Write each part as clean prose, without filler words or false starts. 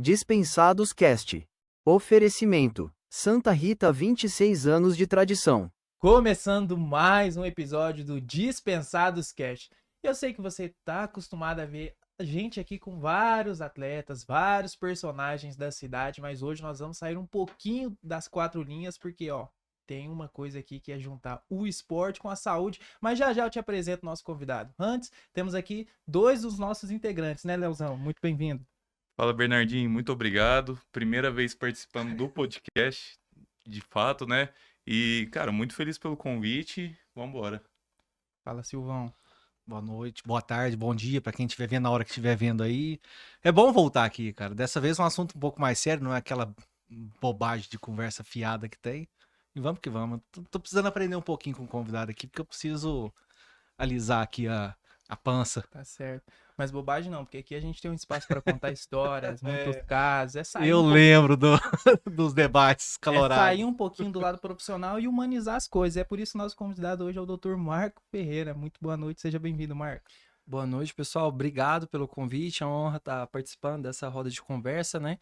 Dispensados Cast. Oferecimento: Santa Rita, 26 anos de tradição. Começando mais um episódio do Dispensados Cast. Eu sei que você está acostumado a ver a gente aqui com vários atletas, vários personagens da cidade, mas hoje nós vamos sair um pouquinho das quatro linhas, porque tem uma coisa aqui que é juntar o esporte com a saúde, mas já já eu te apresento o nosso convidado. Antes, temos aqui dois dos nossos integrantes, né, Leozão? Muito bem-vindo. Fala, Bernardinho, muito obrigado. Primeira vez participando do podcast, de fato, né? E, cara, muito feliz pelo convite. Vambora. Fala, Silvão. Boa noite, boa tarde, bom dia pra quem estiver vendo na hora que estiver vendo aí. É bom voltar aqui, cara. Dessa vez um assunto um pouco mais sério, não é aquela bobagem de conversa fiada que tem. E vamos que vamos. Tô precisando aprender um pouquinho com o convidado aqui, porque eu preciso alisar aqui a pança. Tá certo. Mas bobagem não, porque aqui a gente tem um espaço para contar histórias, muitos casos. É sair Eu lembro dos debates calorados. sair um pouquinho do lado profissional e humanizar as coisas. É por isso que o nosso convidado hoje é o Dr. Marco Ferreira. Muito boa noite, seja bem-vindo, Marco. Boa noite, pessoal. Obrigado pelo convite. É uma honra estar participando dessa roda de conversa, né?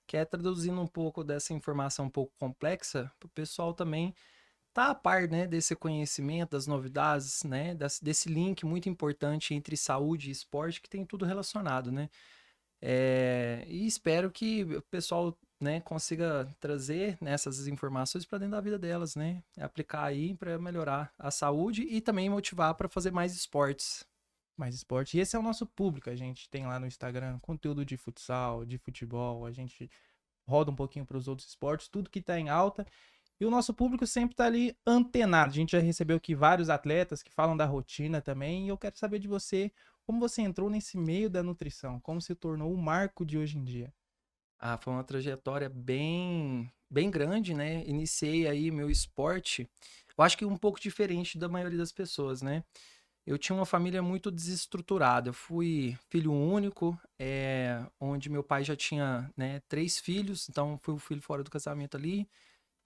Que é traduzindo um pouco dessa informação um pouco complexa para o pessoal também estar a par, né, desse conhecimento, das novidades, né, desse link muito importante entre saúde e esporte, que tem tudo relacionado, né? E espero que o pessoal, né, consiga trazer, né, essas informações para dentro da vida delas, né? Aplicar aí para melhorar a saúde e também motivar para fazer mais esportes. Mais esporte. E esse é o nosso público. A gente tem lá no Instagram conteúdo de futsal, de futebol. A gente roda um pouquinho para os outros esportes, tudo que está em alta. E o nosso público sempre está ali antenado. A gente já recebeu aqui vários atletas que falam da rotina também. E eu quero saber de você, como você entrou nesse meio da nutrição? Como se tornou o Marco de hoje em dia? Ah, foi uma trajetória bem grande, né? Iniciei aí meu esporte, eu acho que um pouco diferente da maioria das pessoas, né? Eu tinha uma família muito desestruturada. Eu fui filho único, onde meu pai já tinha, né, 3 filhos, então fui o filho fora do casamento ali.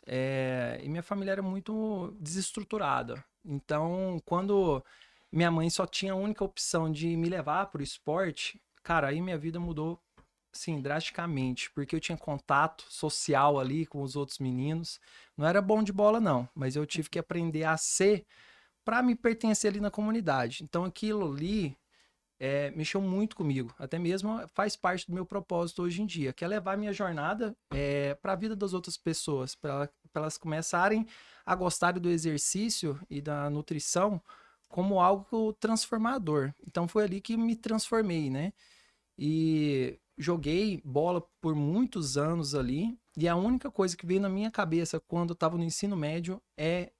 E minha família era muito desestruturada. Então, quando minha mãe só tinha a única opção de me levar para o esporte, cara, aí minha vida mudou, sim, drasticamente, porque eu tinha contato social ali com os outros meninos. Não era bom de bola, não, mas eu tive que aprender a ser para me pertencer ali na comunidade. Então, aquilo ali mexeu muito comigo. Até mesmo faz parte do meu propósito hoje em dia, que é levar minha jornada para a vida das outras pessoas, para elas começarem a gostarem do exercício e da nutrição como algo transformador. Então foi ali que me transformei, né? E joguei bola por muitos anos ali, e a única coisa que veio na minha cabeça quando eu estava no ensino médio é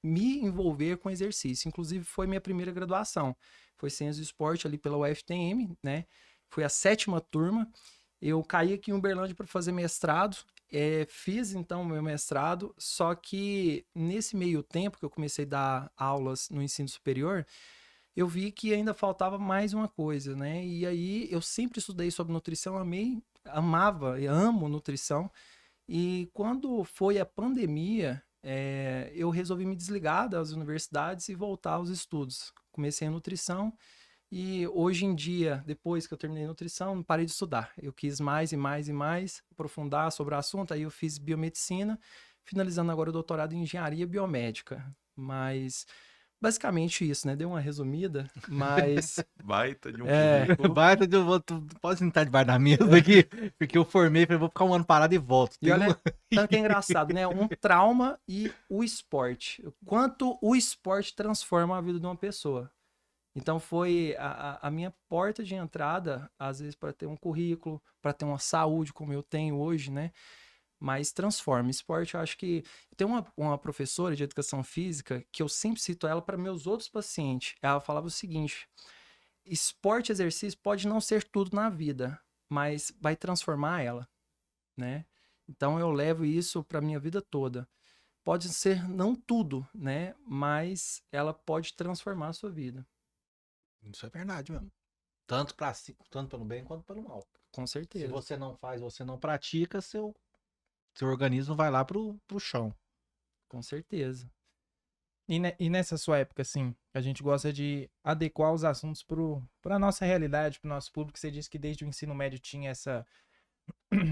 me envolver com exercício. Inclusive foi minha primeira graduação. Foi Ciência do Esporte ali pela UFTM, né? Foi a 7ª turma. Eu caí aqui em Uberlândia para fazer mestrado. Fiz então meu mestrado, só que nesse meio tempo que eu comecei a dar aulas no ensino superior, eu vi que ainda faltava mais uma coisa, né? E aí eu sempre estudei sobre nutrição, amava e amo nutrição. E quando foi a pandemia, eu resolvi me desligar das universidades e voltar aos estudos. Comecei a nutrição e hoje em dia, depois que eu terminei a nutrição, não parei de estudar. Eu quis mais e mais e mais aprofundar sobre o assunto, aí eu fiz biomedicina, finalizando agora o doutorado em engenharia biomédica. Mas basicamente isso, né? Deu uma resumida, mas Baita de um currículo. Pode sentar debaixo da mesa aqui, porque eu formei, falei, vou ficar um ano parado e volto. E olha, tanto que é engraçado, né? Um trauma e o esporte. Quanto o esporte transforma a vida de uma pessoa. Então foi a minha porta de entrada, às vezes, para ter um currículo, para ter uma saúde como eu tenho hoje, né? Mas transforma. Esporte, eu acho que. Tem uma professora de educação física que eu sempre cito ela para meus outros pacientes. Ela falava o seguinte: esporte e exercício pode não ser tudo na vida, mas vai transformar ela, né? Então eu levo isso para minha vida toda. Pode ser não tudo, né? Mas ela pode transformar a sua vida. Isso é verdade mesmo. Tanto pelo bem quanto pelo mal. Com Se certeza. você não faz, você não pratica, seu organismo vai lá pro chão. Com certeza. E nessa sua época, assim, a gente gosta de adequar os assuntos para a nossa realidade, para o nosso público. Você disse que desde o ensino médio tinha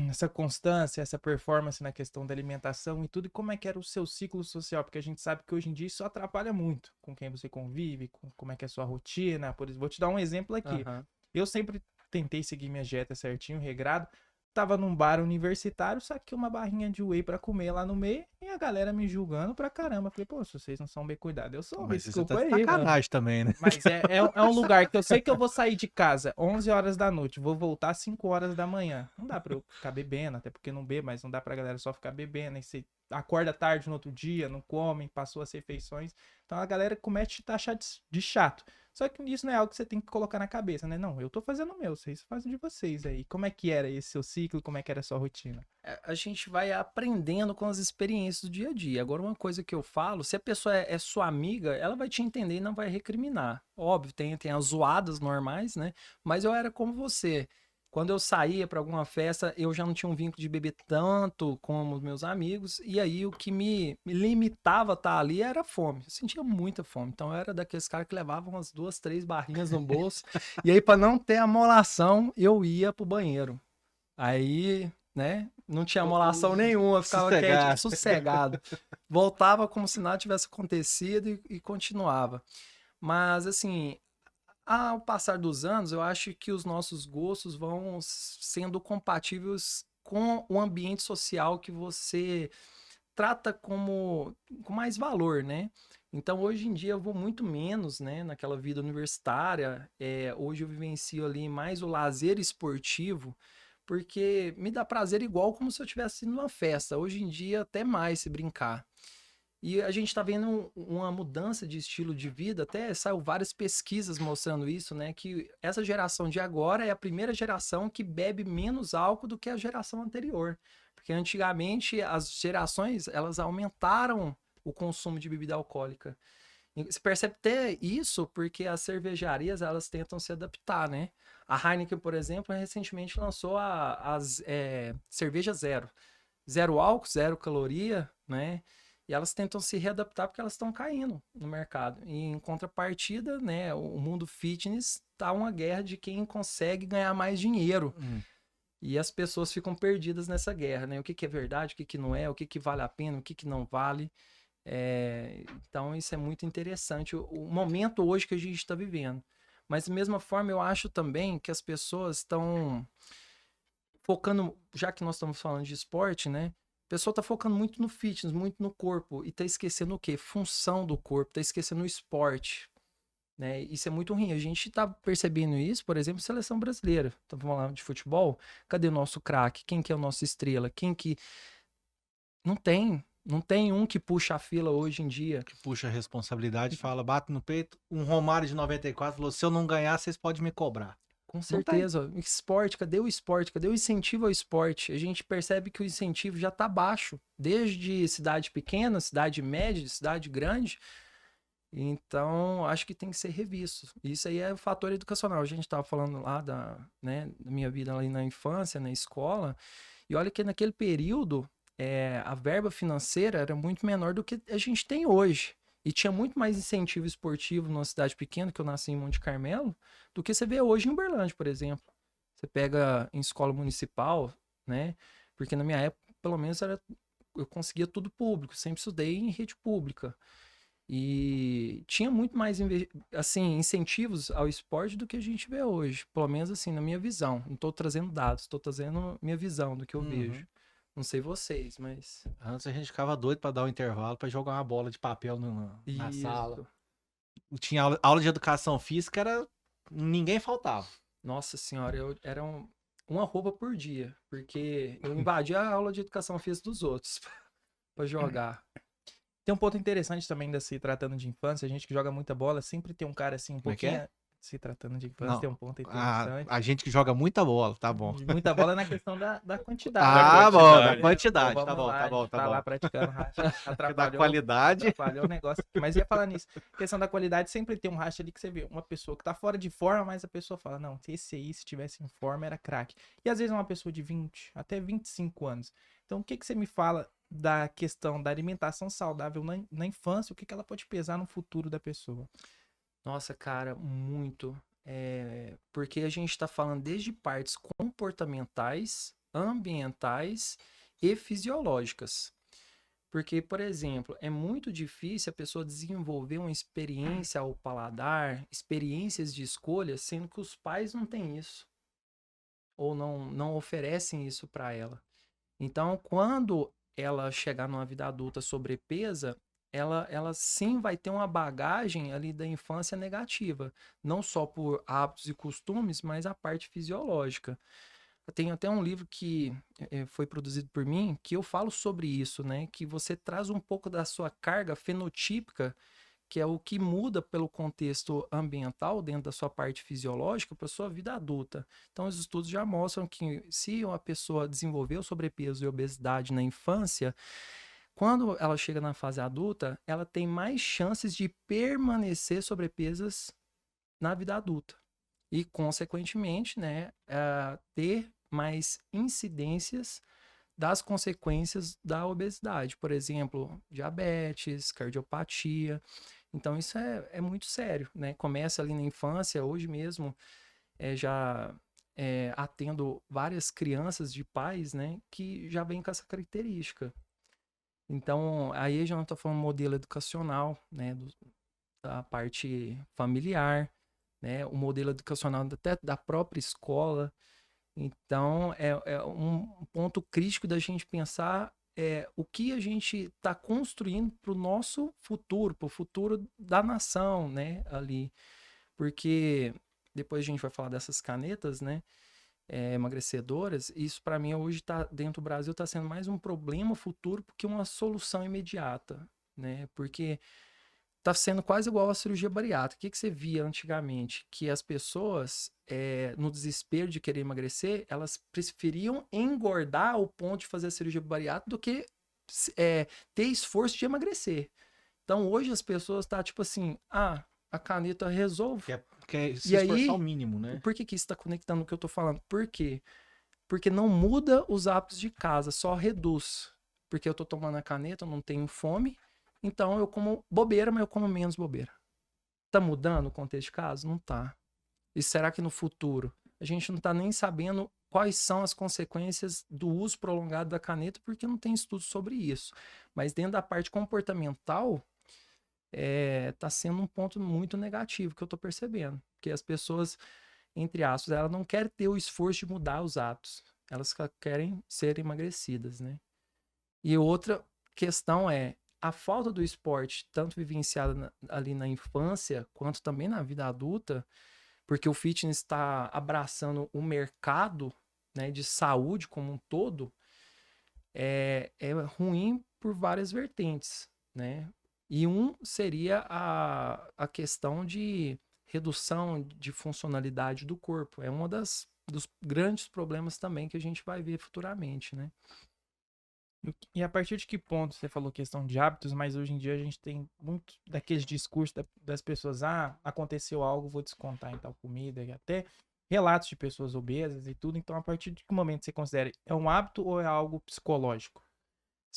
essa constância, essa performance na questão da alimentação e tudo, e como é que era o seu ciclo social? Porque a gente sabe que hoje em dia isso atrapalha muito com quem você convive, com como é que é a sua rotina. Por isso, vou te dar um exemplo aqui. Aham. Eu sempre tentei seguir minha dieta certinho, regrado. Tava num bar universitário, saquei uma barrinha de whey pra comer lá no meio e a galera me julgando pra caramba. Falei, pô, se vocês não são bem cuidados, eu sou, Mas você desculpa tá de aí, mano. sacanagem também, né? Mas é um lugar que eu sei que eu vou sair de casa 11 horas da noite, vou voltar 5 horas da manhã. Não dá pra eu ficar bebendo, até porque não bebo, mas não dá pra galera só ficar bebendo. Aí você acorda tarde no outro dia, não come, passou as refeições. Então a galera comete taxar de chato. Só que isso não é algo que você tem que colocar na cabeça, né? Não, eu tô fazendo o meu, vocês fazem de vocês aí. Como é que era esse seu ciclo, como é que era a sua rotina? A gente vai aprendendo com as experiências do dia a dia. Agora, uma coisa que eu falo, se a pessoa é sua amiga, ela vai te entender e não vai recriminar. Óbvio, tem as zoadas normais, né? Mas eu era como você. Quando eu saía para alguma festa, eu já não tinha um vínculo de beber tanto como os meus amigos. E aí, o que me limitava a estar ali era a fome. Eu sentia muita fome. Então, eu era daqueles caras que levavam umas 2, 3 barrinhas no bolso. E aí, para não ter amolação, eu ia pro banheiro. Aí, né, não tinha amolação nenhuma, ficava quieto, sossegado. Voltava como se nada tivesse acontecido e continuava. Mas, assim, ao passar dos anos, eu acho que os nossos gostos vão sendo compatíveis com o ambiente social que você trata como com mais valor, né? Então, hoje em dia, eu vou muito menos, né, naquela vida universitária. Hoje eu vivencio ali mais o lazer esportivo, porque me dá prazer igual como se eu estivesse indo numa festa. Hoje em dia, até mais se brincar. E a gente está vendo uma mudança de estilo de vida, até saiu várias pesquisas mostrando isso, né? Que essa geração de agora é a primeira geração que bebe menos álcool do que a geração anterior. Porque antigamente as gerações, elas aumentaram o consumo de bebida alcoólica. E você percebe até isso porque as cervejarias, elas tentam se adaptar, né? A Heineken, por exemplo, recentemente lançou as cerveja zero. Zero álcool, zero caloria, né? E elas tentam se readaptar porque elas estão caindo no mercado. E em contrapartida, né, o mundo fitness tá uma guerra de quem consegue ganhar mais dinheiro. E as pessoas ficam perdidas nessa guerra, né? O que é verdade, o que não é, o que vale a pena, o que não vale. Então isso é muito interessante, o momento hoje que a gente está vivendo. Mas da mesma forma, eu acho também que as pessoas estão focando, já que nós estamos falando de esporte, né? A pessoa tá focando muito no fitness, muito no corpo, e tá esquecendo o quê? Função do corpo, tá esquecendo o esporte, né? Isso é muito ruim. A gente tá percebendo isso, por exemplo, seleção brasileira. Estamos falando de futebol, cadê o nosso craque? Quem que é o nosso estrela? Quem que... Não tem um que puxa a fila hoje em dia. Que puxa a responsabilidade, fala, bate no peito. Um Romário de 94 falou: se eu não ganhar, vocês podem me cobrar. Com certeza. Esporte, cadê o esporte? Cadê o incentivo ao esporte? A gente percebe que o incentivo já está baixo, desde cidade pequena, cidade média, cidade grande. Então, acho que tem que ser revisto. Isso aí é o fator educacional. A gente estava falando lá da minha vida ali na infância, na escola, e olha que naquele período a verba financeira era muito menor do que a gente tem hoje. E tinha muito mais incentivo esportivo numa cidade pequena, que eu nasci em Monte Carmelo, do que você vê hoje em Uberlândia, por exemplo. Você pega em escola municipal, né? Porque na minha época, pelo menos, eu conseguia tudo público, sempre estudei em rede pública. E tinha muito mais assim, incentivos ao esporte do que a gente vê hoje. Pelo menos assim, na minha visão. Não estou trazendo dados, estou trazendo minha visão do que eu vejo. Não sei vocês, mas... Antes a gente ficava doido pra dar o intervalo, pra jogar uma bola de papel na sala. Tinha aula de educação física, ninguém faltava. Nossa senhora, era uma roupa por dia, porque eu invadia a aula de educação física dos outros pra jogar. Tem um ponto interessante também se tratando de infância, a gente que joga muita bola, sempre tem um cara assim, um pouquinho... Se tratando de infância, tem um ponto interessante. A gente que joga muita bola, tá bom. Muita bola na questão da quantidade. Da quantidade. Pô, Tá bom. Tá lá praticando racha, Da qualidade. Atrapalhou o negócio. Mas ia falar nisso. A questão da qualidade, sempre tem um racha ali que você vê uma pessoa que tá fora de forma, mas a pessoa fala, não, esse aí, se tivesse em forma, era craque. E às vezes é uma pessoa de 20 até 25 anos. Então, o que você me fala da questão da alimentação saudável na infância? O que ela pode pesar no futuro da pessoa? Nossa, cara, muito. Porque a gente está falando desde partes comportamentais ambientais e fisiológicas. Porque, por exemplo, é muito difícil a pessoa desenvolver uma experiência ao paladar, experiências de escolha, sendo que os pais não têm isso, ou não oferecem isso para ela. Então, quando ela chegar numa vida adulta sobrepesa, ela sim vai ter uma bagagem ali da infância negativa, não só por hábitos e costumes, mas a parte fisiológica. Tem até um livro que foi produzido por mim que eu falo sobre isso, né? Que você traz um pouco da sua carga fenotípica, que é o que muda pelo contexto ambiental dentro da sua parte fisiológica para sua vida adulta. Então, os estudos já mostram que se uma pessoa desenvolveu sobrepeso e obesidade na infância, quando ela chega na fase adulta, ela tem mais chances de permanecer sobrepesas na vida adulta e, consequentemente, né, ter mais incidências das consequências da obesidade, por exemplo, diabetes, cardiopatia. Então, isso é muito sério, né? Começa ali na infância, hoje mesmo, já atendo várias crianças de pais, né, que já vêm com essa característica. Então, aí já não estou falando modelo educacional, né, da parte familiar, né, o modelo educacional até da própria escola. Então, é um ponto crítico da gente pensar o que a gente está construindo para o nosso futuro, para o futuro da nação, né, ali. Porque depois a gente vai falar dessas canetas, né, emagrecedoras. Isso, para mim, hoje, dentro do Brasil, está sendo mais um problema futuro do que uma solução imediata, né, porque tá sendo quase igual à cirurgia bariátrica. O que você via antigamente? Que as pessoas, no desespero de querer emagrecer, elas preferiam engordar ao ponto de fazer a cirurgia bariátrica do que ter esforço de emagrecer. Então, hoje as pessoas tá tipo assim, a caneta resolve. Quer se E esforçar aí, ao mínimo, né? por que isso está conectando no que eu tô falando? Por quê? Porque não muda os hábitos de casa, só reduz. Porque eu tô tomando a caneta, eu não tenho fome, então eu como bobeira, mas eu como menos bobeira. Tá mudando o contexto de casa? Não tá. E será que no futuro a gente não tá nem sabendo quais são as consequências do uso prolongado da caneta, porque não tem estudo sobre isso. Mas dentro da parte comportamental, tá sendo um ponto muito negativo que eu tô percebendo. Porque as pessoas, entre aspas, elas não querem ter o esforço de mudar os hábitos. Elas só querem ser emagrecidas, né? E outra questão é a falta do esporte, tanto vivenciada ali na infância, quanto também na vida adulta, porque o fitness está abraçando o mercado, né, de saúde como um todo, é ruim por várias vertentes, né? E seria a questão de redução de funcionalidade do corpo. É uma dos grandes problemas também que a gente vai ver futuramente, né? E a partir de que ponto você falou questão de hábitos, mas hoje em dia a gente tem muito daqueles discursos das pessoas, aconteceu algo, vou descontar em tal comida, e até relatos de pessoas obesas e tudo. Então, a partir de que momento você considera, é um hábito ou é algo psicológico?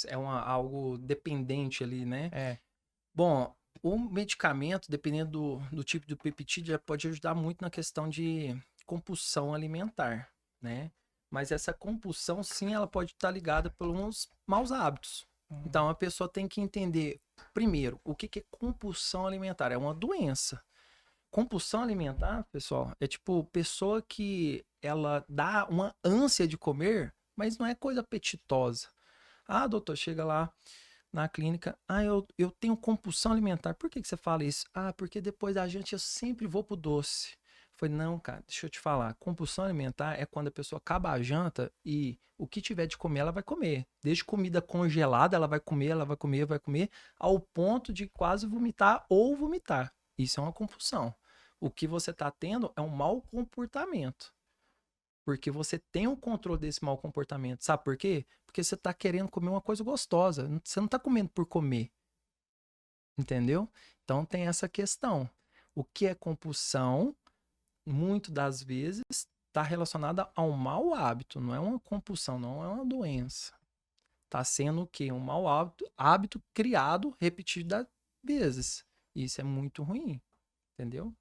É algo dependente ali, né? É. Bom, o medicamento, dependendo do tipo de peptídeo, já pode ajudar muito na questão de compulsão alimentar, né? Mas essa compulsão, sim, ela pode estar ligada por uns maus hábitos. Então, a pessoa tem que entender, primeiro, o que é compulsão alimentar? É uma doença. Compulsão alimentar, pessoal, é tipo pessoa que ela dá uma ânsia de comer, mas não é coisa apetitosa. Doutor, chega lá na clínica, eu tenho compulsão alimentar. Por que você fala isso? Porque depois da janta eu sempre vou pro doce. Foi não, cara, deixa eu te falar. Compulsão alimentar é quando a pessoa acaba a janta e o que tiver de comer, ela vai comer. Desde comida congelada, ela vai comer, vai comer, ao ponto de quase vomitar ou vomitar. Isso é uma compulsão. O que você está tendo é um mau comportamento. Porque você tem o controle desse mau comportamento. Sabe por quê? Porque você está querendo comer uma coisa gostosa. Você não está comendo por comer. Entendeu? Então tem essa questão. O que é compulsão, muito das vezes, está relacionada a um mau hábito. Não é uma compulsão, não é uma doença. Está sendo o quê? Um mau hábito criado repetidas vezes. Isso é muito ruim. Entendeu?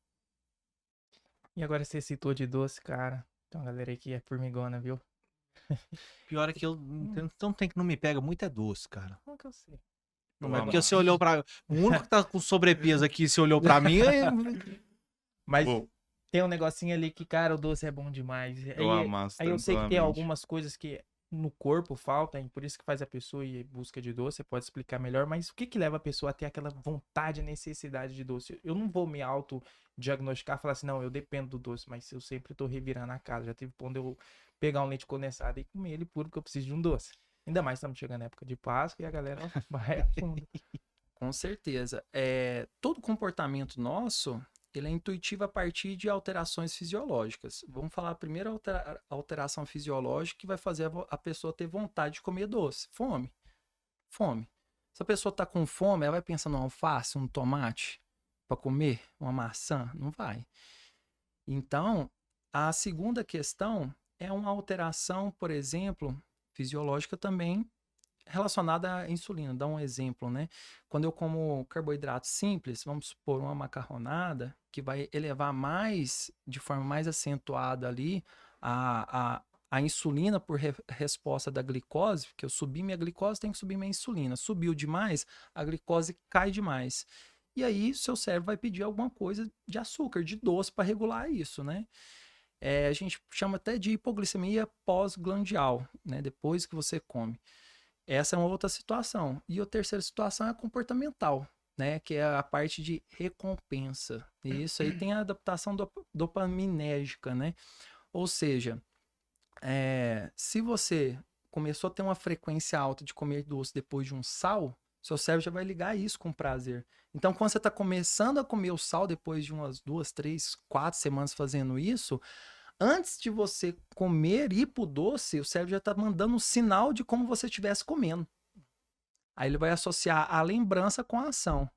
E agora você citou de doce, cara. Tem uma galera aí que é formigona, viu? Pior é que eu não tem que não me pega muito é doce, cara. Como que eu sei? Não Eu é porque amasso. você olhou pra. O único que tá com sobrepeso aqui, você olhou pra mim, Mas Pô, tem um negocinho ali que, cara, o doce é bom demais. eu amasso Aí eu sei que tem tranquilamente. algumas coisas que no corpo faltam, e por isso que faz a pessoa ir em busca de doce, você pode explicar melhor, mas o que que leva a pessoa a ter aquela vontade, a necessidade de doce? Eu não vou me auto-diagnosticar e falar assim, não, eu dependo do doce, mas eu sempre tô revirando a casa. Já teve quando eu pegar um leite condensado e comer ele puro porque eu preciso de um doce. Ainda mais estamos chegando na época de Páscoa e a galera vai a fundo. Com certeza. Todo comportamento nosso, ele é intuitivo a partir de alterações fisiológicas. Vamos falar a primeira alteração fisiológica que vai fazer a pessoa ter vontade de comer doce. Fome. Fome. Se a pessoa está com fome, ela vai pensar num alface, um tomate para comer, uma maçã? Não vai. Então, a segunda questão é uma alteração, por exemplo, fisiológica também relacionada à insulina. Dá um exemplo, né? Quando eu como carboidrato simples, vamos supor uma macarronada, que vai elevar mais, de forma mais acentuada ali, a insulina por resposta da glicose, porque eu subi minha glicose, tem que subir minha insulina. Subiu demais, a glicose cai demais. E aí, seu cérebro vai pedir alguma coisa de açúcar, de doce, para regular isso, né? A gente chama até de hipoglicemia pós-glandial, né? Depois que você come. Essa é uma outra situação. E a terceira situação é a comportamental, né? Que é a parte de recompensa. E isso aí tem a adaptação dopaminérgica, né? Ou seja, se você começou a ter uma frequência alta de comer doce depois de um sal, seu cérebro já vai ligar isso com prazer. Então, quando você está começando a comer o sal depois de umas 2, 3, 4 semanas fazendo isso, antes de você comer e ir pro doce, o cérebro já está mandando um sinal de como você estivesse comendo. Aí ele vai associar a lembrança com a ação.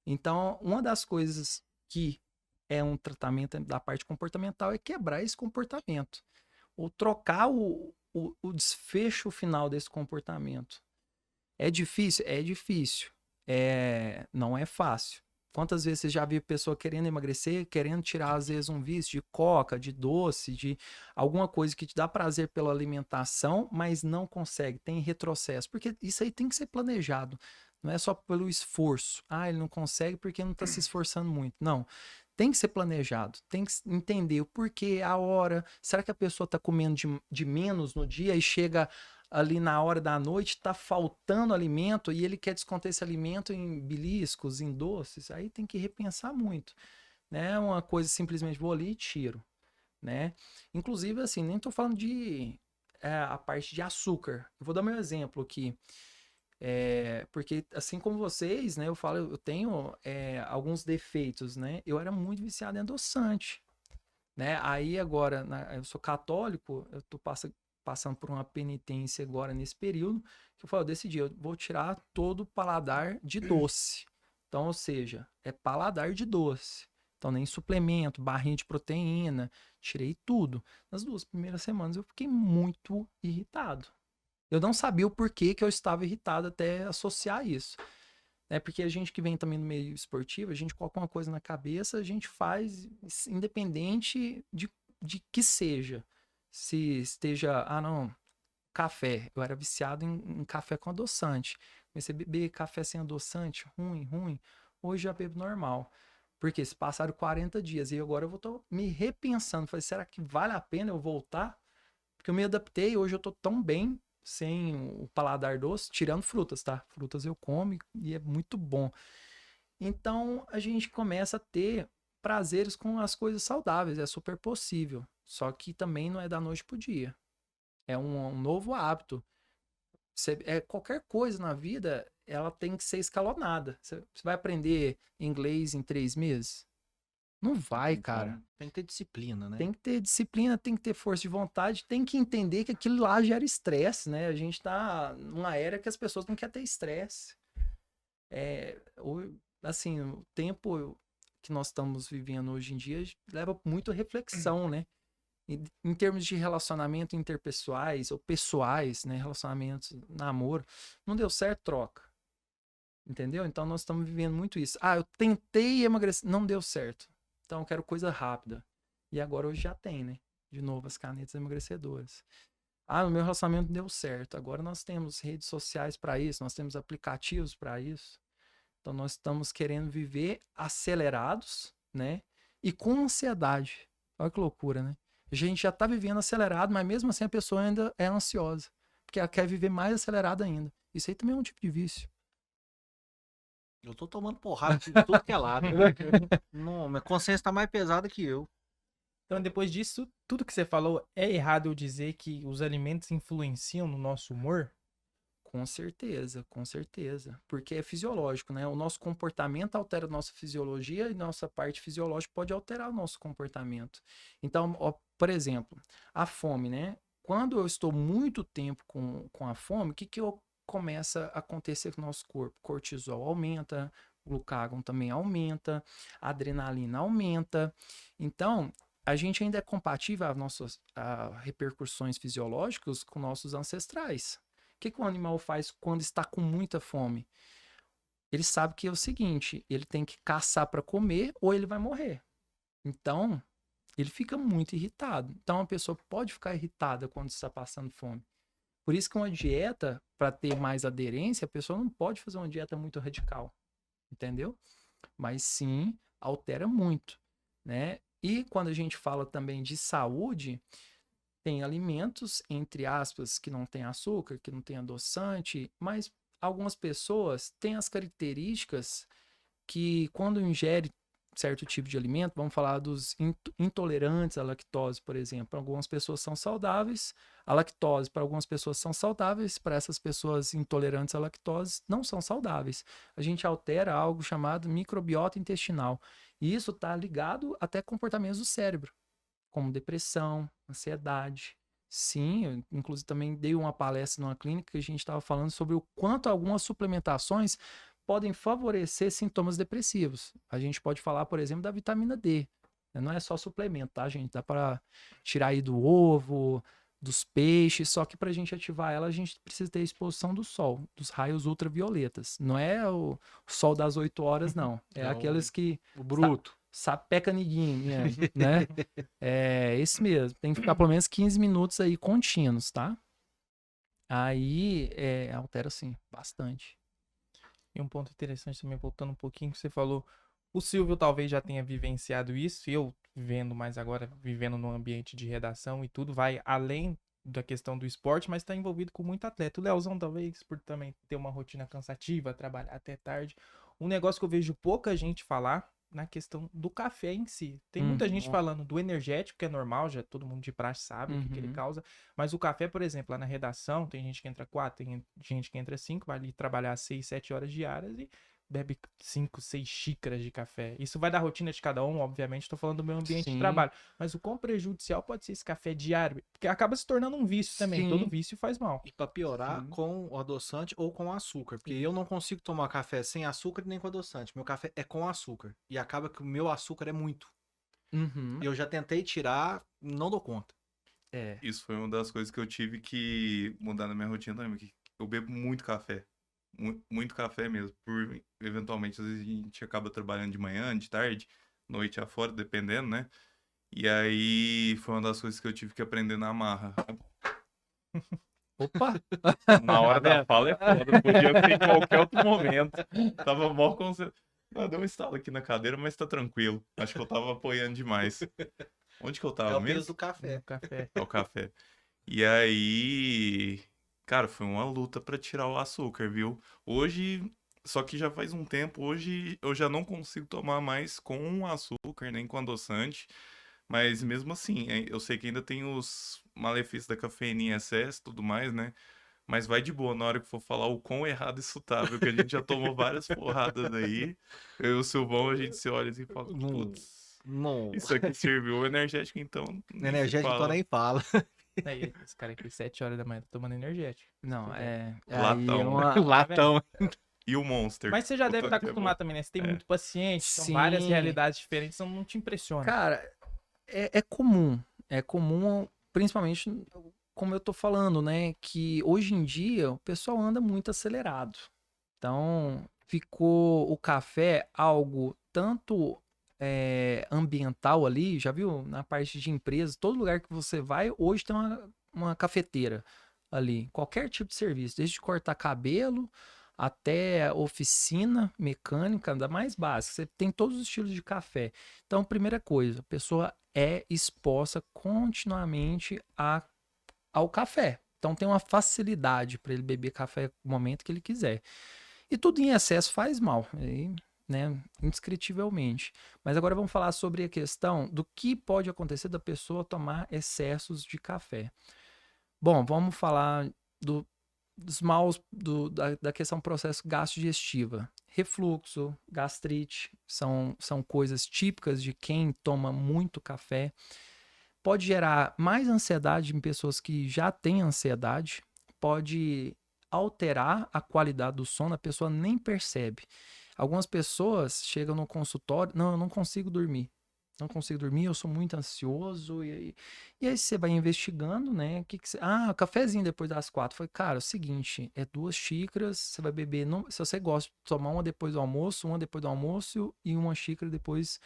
Então, uma das coisas que é um tratamento da parte comportamental é quebrar esse comportamento. Ou trocar o desfecho final desse comportamento. É difícil? É difícil. Não é fácil. Quantas vezes você já viu pessoa querendo emagrecer, querendo tirar, às vezes, um vício de coca, de doce, de alguma coisa que te dá prazer pela alimentação, mas não consegue, tem retrocesso. Porque isso aí tem que ser planejado. Não é só pelo esforço. Ah, ele não consegue porque não está se esforçando muito. Não. Tem que ser planejado. Tem que entender o porquê, a hora. Será que a pessoa está comendo de menos no dia e chega ali na hora da noite, tá faltando alimento e ele quer descontar esse alimento em beliscos, em doces? Aí tem que repensar muito, né? Uma coisa simplesmente vou ali e tiro, né? Inclusive, assim, nem tô falando de a parte de açúcar. Eu vou dar meu exemplo aqui. Porque assim como vocês, né? Eu falo, eu tenho alguns defeitos, né? Eu era muito viciado em adoçante, né? Aí agora, eu sou católico, eu tô passando por uma penitência agora nesse período, que eu falo, eu decidi, eu vou tirar todo o paladar de doce. Então, ou seja, é paladar de doce. Então, nem suplemento, barrinha de proteína, tirei tudo. Nas 2 primeiras semanas eu fiquei muito irritado. Eu não sabia o porquê que eu estava irritado até associar isso. Porque a gente que vem também no meio esportivo, a gente coloca uma coisa na cabeça, a gente faz independente de que seja. Se esteja, não, café. Eu era viciado em café com adoçante. Comecei a beber café sem adoçante, ruim. Hoje já bebo normal. Porque se passaram 40 dias e agora eu tô me repensando. Falei, será que vale a pena eu voltar? Porque eu me adaptei, hoje eu tô tão bem sem o paladar doce, tirando frutas, tá? Frutas eu como e é muito bom. Então a gente começa a ter prazeres com as coisas saudáveis, é super possível. Só que também não é da noite pro dia. É um novo hábito. Qualquer coisa na vida, ela tem que ser escalonada. Você vai aprender inglês em 3 meses? Não vai, cara. tem que ter disciplina, né? Tem que ter disciplina, tem que ter força de vontade, tem que entender que aquilo lá gera estresse, né? A gente tá numa era que as pessoas não querem ter estresse. Assim, o tempo que nós estamos vivendo hoje em dia leva muito reflexão, né? Em termos de relacionamento interpessoais ou pessoais, né? Relacionamentos, namoro, não deu certo, troca. Entendeu? Então nós estamos vivendo muito isso. Eu tentei emagrecer, não deu certo. Então eu quero coisa rápida. E agora hoje já tem, né? De novo, as canetas emagrecedoras. Ah, o meu relacionamento deu certo. Agora nós temos redes sociais para isso, nós temos aplicativos para isso. Então nós estamos querendo viver acelerados, né? E com ansiedade. Olha que loucura, né? A gente já está vivendo acelerado, mas mesmo assim a pessoa ainda é ansiosa. Porque ela quer viver mais acelerado ainda. Isso aí também é um tipo de vício. Eu tô tomando porrada de tudo que é lado. Não, minha consciência tá mais pesada que eu. Então, depois disso, tudo que você falou, é errado eu dizer que os alimentos influenciam no nosso humor? Com certeza, com certeza. Porque é fisiológico, né? O nosso comportamento altera a nossa fisiologia e nossa parte fisiológica pode alterar o nosso comportamento. Então, ó, por exemplo, a fome, né? Quando eu estou muito tempo com a fome, o que começa a acontecer com o nosso corpo? Cortisol aumenta, o glucagon também aumenta, a adrenalina aumenta. Então, a gente ainda é compatível às nossas repercussões fisiológicas com nossos ancestrais. O que o animal faz quando está com muita fome? Ele sabe que é o seguinte, ele tem que caçar para comer ou ele vai morrer. Então, ele fica muito irritado. Então, a pessoa pode ficar irritada quando está passando fome. Por isso que uma dieta, para ter mais aderência, a pessoa não pode fazer uma dieta muito radical, entendeu? Mas sim, altera muito, né? E quando a gente fala também de saúde, tem alimentos, entre aspas, que não tem açúcar, que não tem adoçante, mas algumas pessoas têm as características que, quando ingere certo tipo de alimento, vamos falar dos intolerantes à lactose, por exemplo. Algumas pessoas são saudáveis, a lactose para algumas pessoas são saudáveis, para essas pessoas intolerantes à lactose não são saudáveis. A gente altera algo chamado microbiota intestinal. E isso está ligado até a comportamentos do cérebro, como depressão, ansiedade. Sim, eu inclusive também dei uma palestra numa clínica que a gente estava falando sobre o quanto algumas suplementações podem favorecer sintomas depressivos. A gente pode falar, por exemplo, da vitamina D. Não é só suplemento, tá, gente? Dá para tirar aí do ovo, dos peixes, só que para a gente ativar ela, a gente precisa ter a exposição do sol, dos raios ultravioletas. Não é o sol das 8 horas, não. É aqueles que... O bruto. Sapeca niguinho, né? É esse mesmo. Tem que ficar pelo menos 15 minutos aí contínuos, tá? Aí altera, sim, bastante. E um ponto interessante também, voltando um pouquinho, que você falou, o Silvio talvez já tenha vivenciado isso, e eu vivendo mais agora, vivendo num ambiente de redação e tudo, vai além da questão do esporte, mas está envolvido com muito atleta. O Leozão talvez, por também ter uma rotina cansativa, trabalhar até tarde. Um negócio que eu vejo pouca gente falar na questão do café em si. Tem muita gente falando do energético, que é normal, já todo mundo de praxe sabe o que ele causa, mas o café, por exemplo, lá na redação, tem gente que entra 4, tem gente que entra 5, vai ali trabalhar 6, 7 horas diárias e bebe 5, 6 xícaras de café. Isso vai da rotina de cada um, obviamente, estou falando do meu ambiente de trabalho. Mas o quão prejudicial pode ser esse café diário? Porque acaba se tornando um vício também. Todo vício faz mal. E para piorar, com o adoçante ou com açúcar. Porque eu não consigo tomar café sem açúcar nem com adoçante. Meu café é com açúcar. E acaba que o meu açúcar é muito. Eu já tentei tirar, não dou conta. Isso foi uma das coisas que eu tive que mudar na minha rotina também. Porque eu bebo muito café. Muito café mesmo. Por, eventualmente, às vezes a gente acaba trabalhando de manhã, de tarde, noite afora, dependendo, né? E aí foi uma das coisas que eu tive que aprender na marra. Opa! Na hora da fala é foda. Podia ser em qualquer outro momento. Tava mó concentrado. Deu um estalo aqui na cadeira, mas tá tranquilo. Acho que eu tava apoiando demais. Onde que eu tava É o mesmo? peso do café. É o café. E aí... Cara, foi uma luta pra tirar o açúcar, viu? Hoje, só que já faz um tempo, hoje eu já não consigo tomar mais com açúcar, nem com adoçante. Mas mesmo assim, eu sei que ainda tem os malefícios da cafeína em excesso e tudo mais, né? Mas vai de boa na hora que for falar o quão errado isso tá, viu? Que a gente já tomou várias porradas aí. Eu e o Silvão, a gente se olha assim e fala, putz, isso aqui serviu o energético, então. Energético então nem fala. Esse cara aqui, 7 horas da manhã, tá tomando energético. Não, Latão. Latão. E o Monster. Mas você já deve estar acostumado também, né? Você tem muito paciente, são várias realidades diferentes, então não te impressiona. Cara, é comum. É comum, principalmente, como eu tô falando, né? Que hoje em dia o pessoal anda muito acelerado. Então, ficou o café algo tanto ambiental ali, já viu? Na parte de empresas, todo lugar que você vai, hoje tem uma uma cafeteira ali, qualquer tipo de serviço, desde cortar cabelo até oficina mecânica, da mais básica, você tem todos os estilos de café. Então, primeira coisa, a pessoa é exposta continuamente ao café. Então, tem uma facilidade para ele beber café no momento que ele quiser. E tudo em excesso faz mal, aí, né, indescritivelmente. Mas agora vamos falar sobre a questão do que pode acontecer da pessoa tomar excessos de café. Bom, vamos falar dos maus, da questão processo gastrodigestiva. Refluxo, gastrite, são coisas típicas de quem toma muito café. Pode gerar mais ansiedade em pessoas que já têm ansiedade, pode alterar a qualidade do sono, a pessoa nem percebe. Algumas pessoas chegam no consultório, não, eu não consigo dormir. Não consigo dormir, eu sou muito ansioso. E aí você vai investigando, né? Cafezinho depois das 4. Foi, cara, é o seguinte, é 2 xícaras, você vai beber. Se você gosta de tomar uma depois do almoço, e uma xícara depois,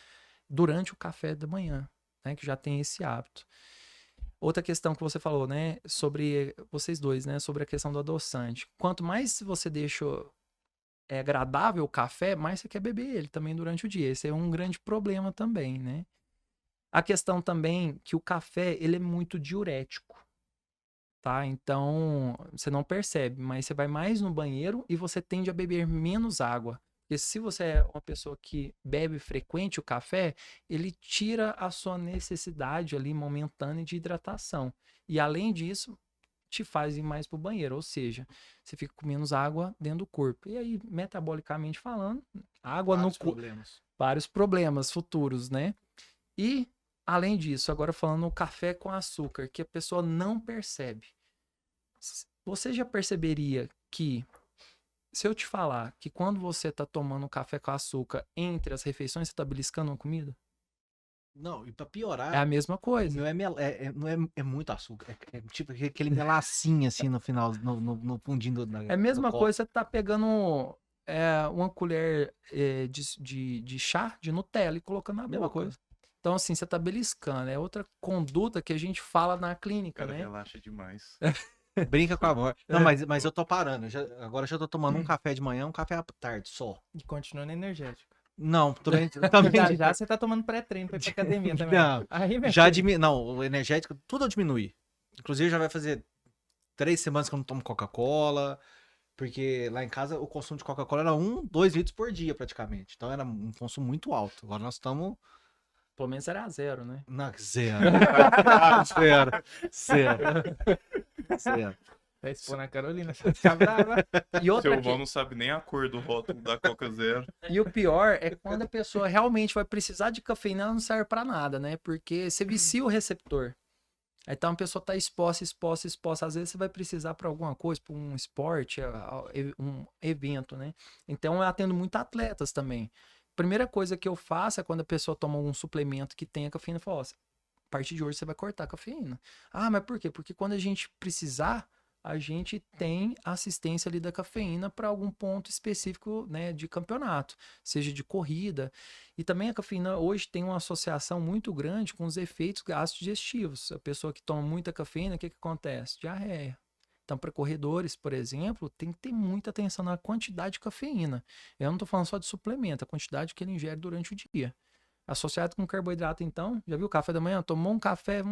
durante o café da manhã, né? Que já tem esse hábito. Outra questão que você falou, né? Sobre vocês dois, né? Sobre a questão do adoçante. Quanto mais você deixa agradável o café, mais você quer beber ele também durante o dia. Esse é um grande problema também, né? A questão também que o café, ele é muito diurético, tá? Então, você não percebe, mas você vai mais no banheiro e você tende a beber menos água. Porque se você é uma pessoa que bebe frequente o café, ele tira a sua necessidade ali momentânea de hidratação. E além disso, te faz ir mais pro banheiro, ou seja, você fica com menos água dentro do corpo. E aí, metabolicamente falando, água no corpo, vários problemas futuros, né? E, além disso, agora falando o café com açúcar, que a pessoa não percebe. Você já perceberia que, se eu te falar que quando você tá tomando café com açúcar entre as refeições, você tá beliscando uma comida? Não, e pra piorar, É a mesma o coisa. meu não é muito açúcar. É tipo aquele melacinho assim no final, no fundinho É a mesma do copo. coisa, você tá pegando uma colher de chá de Nutella e colocando na Mesma boca. coisa. Então, assim, você tá beliscando. É outra conduta que a gente fala na O clínica, cara né? relaxa demais. Brinca com a morte. Não, mas eu tô parando. Agora eu já tô tomando um café de manhã, um café à tarde só. E continuando energético. Não, também Já você tá tomando pré-treino pra ir pra academia também. Não, Aí, meu já filho, diminui. Não, o energético, tudo eu diminui. Inclusive, já vai fazer 3 semanas que eu não tomo Coca-Cola. Porque lá em casa o consumo de Coca-Cola era 2 litros por dia, praticamente. Então era um consumo muito alto. Agora nós estamos. Pelo menos era 0, né? Não, zero. Zero. tá expondo a Carolina, você fica brava. E outra Seu irmão não sabe nem a cor do rótulo da Coca Zero. E o pior é quando a pessoa realmente vai precisar de cafeína, ela não serve pra nada, né? Porque você vicia o receptor. Então a pessoa tá exposta. Às vezes você vai precisar pra alguma coisa, pra um esporte, um evento, né? Então eu atendo muito atletas também. Primeira coisa que eu faço é quando a pessoa toma um suplemento que tenha cafeína, eu falo, ó, a partir de hoje você vai cortar a cafeína. Ah, mas por quê? Porque quando a gente precisar, a gente tem assistência ali da cafeína para algum ponto específico, né, de campeonato, seja de corrida. E também a cafeína hoje tem uma associação muito grande com os efeitos gastrodigestivos. A pessoa que toma muita cafeína, o que acontece? Diarreia. Então, para corredores, por exemplo, tem que ter muita atenção na quantidade de cafeína. Eu não estou falando só de suplemento, a quantidade que ele ingere durante o dia. Associado com carboidrato, então, já viu o café da manhã? Tomou um café,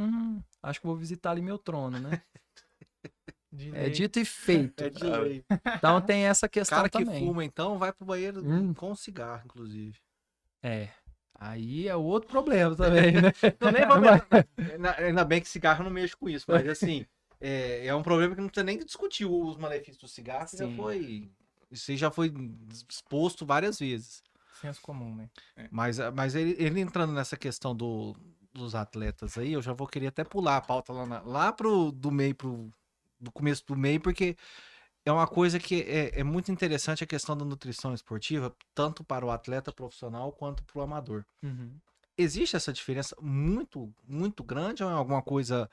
acho que vou visitar ali meu trono, né? É dito e feito. É de lei. Então tem essa O questão cara que também. fuma, então, vai pro banheiro com cigarro, inclusive. Aí é outro problema também, né? Não, nem vamos... Ainda bem que cigarro eu não mexo com isso, mas assim, é um problema que não precisa nem discutir os malefícios do cigarro, que isso aí já foi exposto várias vezes. Senso comum, né? Mas ele entrando nessa questão dos atletas aí, eu já vou querer até pular a pauta lá do começo do meio, porque é uma coisa que é muito interessante a questão da nutrição esportiva, tanto para o atleta profissional quanto para o amador. Uhum. Existe essa diferença muito, muito grande ou é alguma coisa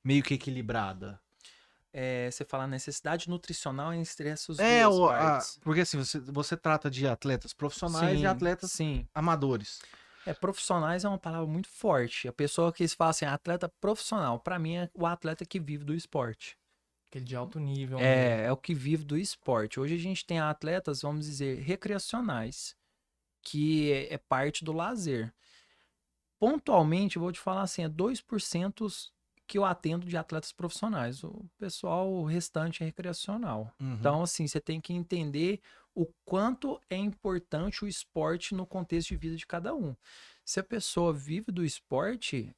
meio que equilibrada? Você fala necessidade nutricional entre essas duas partes. Porque assim, você trata de atletas profissionais e atletas amadores. Profissionais é uma palavra muito forte. A pessoa que se fala assim, atleta profissional, pra mim é o atleta que vive do esporte. Aquele de alto nível. É o que vive do esporte. Hoje a gente tem atletas, vamos dizer, recreacionais, que é parte do lazer. Pontualmente, eu vou te falar assim, é 2% que eu atendo de atletas profissionais. O pessoal, o restante é recreacional. Uhum. Então, assim, você tem que entender o quanto é importante o esporte no contexto de vida de cada um. Se a pessoa vive do esporte,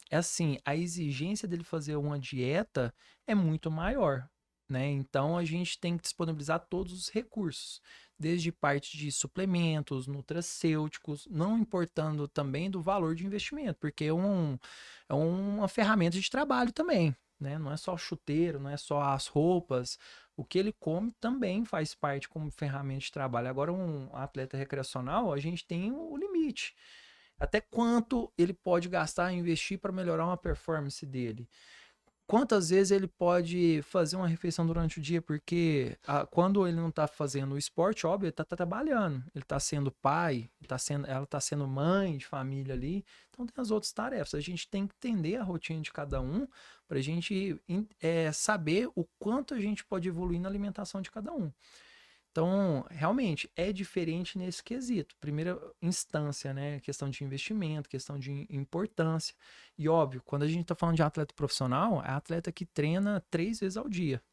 é assim, a exigência dele fazer uma dieta é muito maior, né? Então, a gente tem que disponibilizar todos os recursos, desde parte de suplementos, nutracêuticos, não importando também do valor de investimento, porque é uma ferramenta de trabalho também, né? Não é só o chuteiro, não é só as roupas, o que ele come também faz parte como ferramenta de trabalho. Agora, um atleta recreacional, a gente tem o limite. Até quanto ele pode gastar e investir para melhorar uma performance dele? Quantas vezes ele pode fazer uma refeição durante o dia? Porque quando ele não está fazendo o esporte, óbvio, ele está trabalhando. Ele está sendo pai, ela está sendo mãe de família ali. Então tem as outras tarefas. A gente tem que entender a rotina de cada um para a gente saber o quanto a gente pode evoluir na alimentação de cada um. Então, realmente, é diferente nesse quesito. Primeira instância, né? Questão de investimento, questão de importância. E, óbvio, quando a gente está falando de atleta profissional, é atleta que treina 3 vezes ao dia.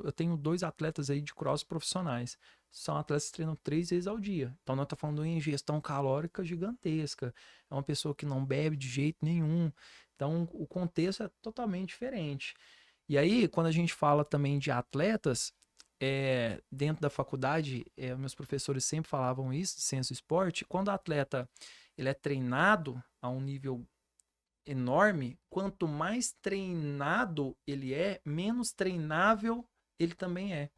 Eu tenho 2 atletas aí de cross profissionais. São atletas que treinam 3 vezes ao dia. Então, nós estamos falando de uma ingestão calórica gigantesca. É uma pessoa que não bebe de jeito nenhum. Então, o contexto é totalmente diferente. E aí, quando a gente fala também de atletas, dentro da faculdade, meus professores sempre falavam isso, de ciência do esporte, quando o atleta ele é treinado a um nível enorme, quanto mais treinado ele é, menos treinável ele também é.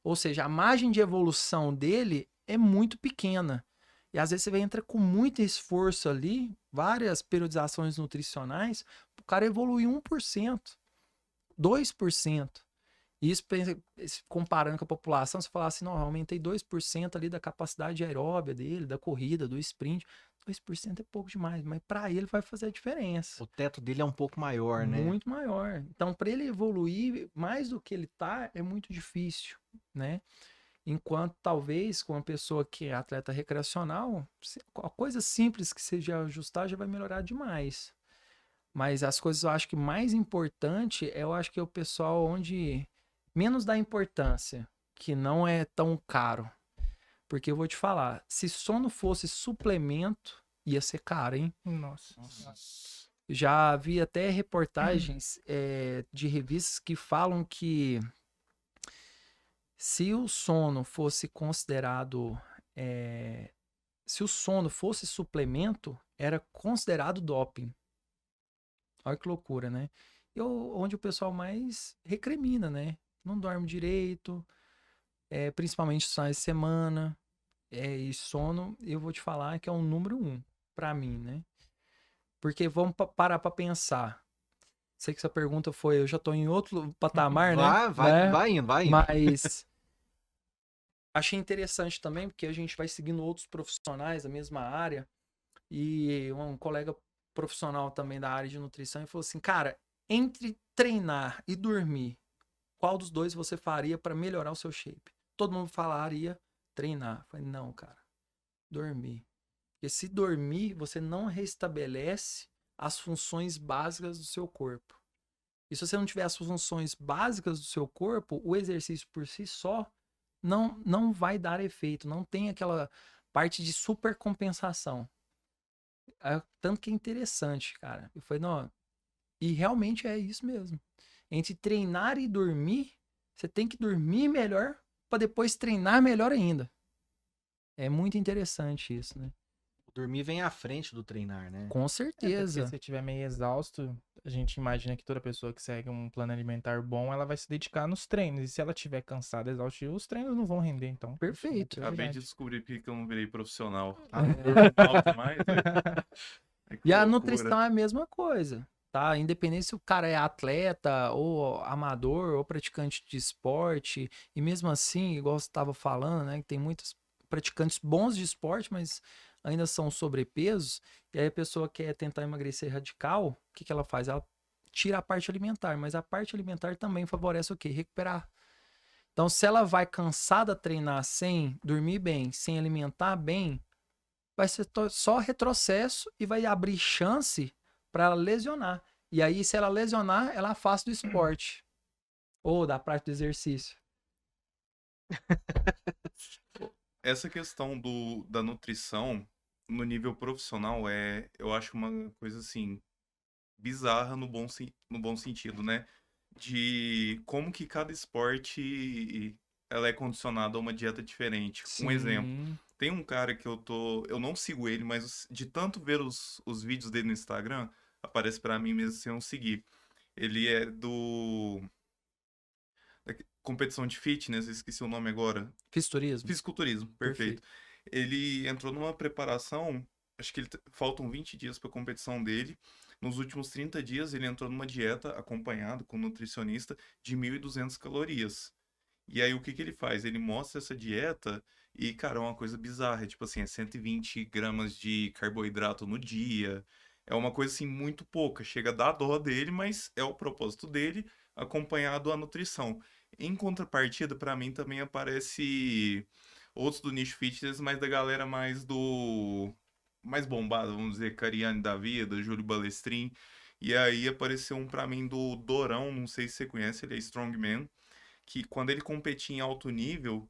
Ou seja, a margem de evolução dele é muito pequena. E às vezes você entra com muito esforço ali, várias periodizações nutricionais, o cara evoluir 1%, 2%. Isso, comparando com a população, você falar assim, não, eu aumentei 2% ali da capacidade aeróbia dele, da corrida, do sprint. 2% é pouco demais, mas para ele vai fazer a diferença. O teto dele é um pouco maior, né? Muito maior. Então, para ele evoluir mais do que ele tá, é muito difícil, né? Enquanto, talvez, com uma pessoa que é atleta recreacional, a coisa simples que seja ajustar já vai melhorar demais. Mas as coisas eu acho que mais importante eu acho que é o pessoal onde menos dá importância, que não é tão caro. Porque eu vou te falar, se sono fosse suplemento, ia ser caro, hein? Nossa. Já vi até reportagens de revistas que falam que se o sono fosse considerado... se o sono fosse suplemento, era considerado doping. Olha que loucura, né? Onde o pessoal mais recrimina, né? Não dorme direito, principalmente os finais de semana. E sono, eu vou te falar que é o número 1 pra mim, né? Porque vamos parar pra pensar. Sei que essa pergunta foi, eu já tô em outro patamar, né? Vai indo. Mas achei interessante também, porque a gente vai seguindo outros profissionais da mesma área. E um colega profissional também da área de nutrição e falou assim, cara, entre treinar e dormir, qual dos dois você faria para melhorar o seu shape? Todo mundo falaria treinar. Eu falei, não, cara, dormir. Porque se dormir, você não restabelece as funções básicas do seu corpo. E se você não tiver as funções básicas do seu corpo, o exercício por si só não vai dar efeito, não tem aquela parte de supercompensação. Tanto que é interessante, cara. Eu falei, não, e realmente é isso mesmo. Entre treinar e dormir, você tem que dormir melhor para depois treinar melhor ainda. É muito interessante isso, né? O dormir vem à frente do treinar, né? Com certeza. Se você estiver meio exausto, a gente imagina que toda pessoa que segue um plano alimentar bom, ela vai se dedicar nos treinos. E se ela estiver cansada, exaustiva, os treinos não vão render, então. Perfeito. Acabei de descobrir porque eu não virei profissional. É. Mal demais, velho. E a nutrição é a mesma coisa, tá? Independente se o cara é atleta, ou amador, ou praticante de esporte. E mesmo assim, igual você estava falando, né? Que tem muitos praticantes bons de esporte, mas ainda são sobrepesos, e aí a pessoa quer tentar emagrecer radical, o que que ela faz? Ela tira a parte alimentar, mas a parte alimentar também favorece o quê? Recuperar. Então, se ela vai cansada treinar sem dormir bem, sem alimentar bem, vai ser só retrocesso e vai abrir chance para ela lesionar. E aí, se ela lesionar, ela afasta do esporte ou da prática do exercício. Essa questão da nutrição no nível profissional eu acho uma coisa assim, bizarra no bom sentido, né? De como que cada esporte ela é condicionada a uma dieta diferente. Um exemplo, Sim. tem um cara que eu não sigo ele, mas de tanto ver os vídeos dele no Instagram, aparece pra mim mesmo sem eu seguir. Ele é da competição de fitness, esqueci o nome agora. Fisiculturismo. Fisiculturismo, perfeito. Perfeito. Ele entrou numa preparação, acho que faltam 20 dias para a competição dele. Nos últimos 30 dias, ele entrou numa dieta acompanhado com um nutricionista de 1.200 calorias. E aí, o que que ele faz? Ele mostra essa dieta e, cara, é uma coisa bizarra. É tipo assim, é 120 gramas de carboidrato no dia. É uma coisa, assim, muito pouca. Chega a dar dó dele, mas é o propósito dele, acompanhado a nutrição. Em contrapartida, pra mim também aparece outros do nicho fitness, mas da galera mais bombada, vamos dizer, Cariani da Vida, Júlio Balestrin. E aí apareceu um pra mim do Dorão, não sei se você conhece, ele é strongman, que quando ele competia em alto nível,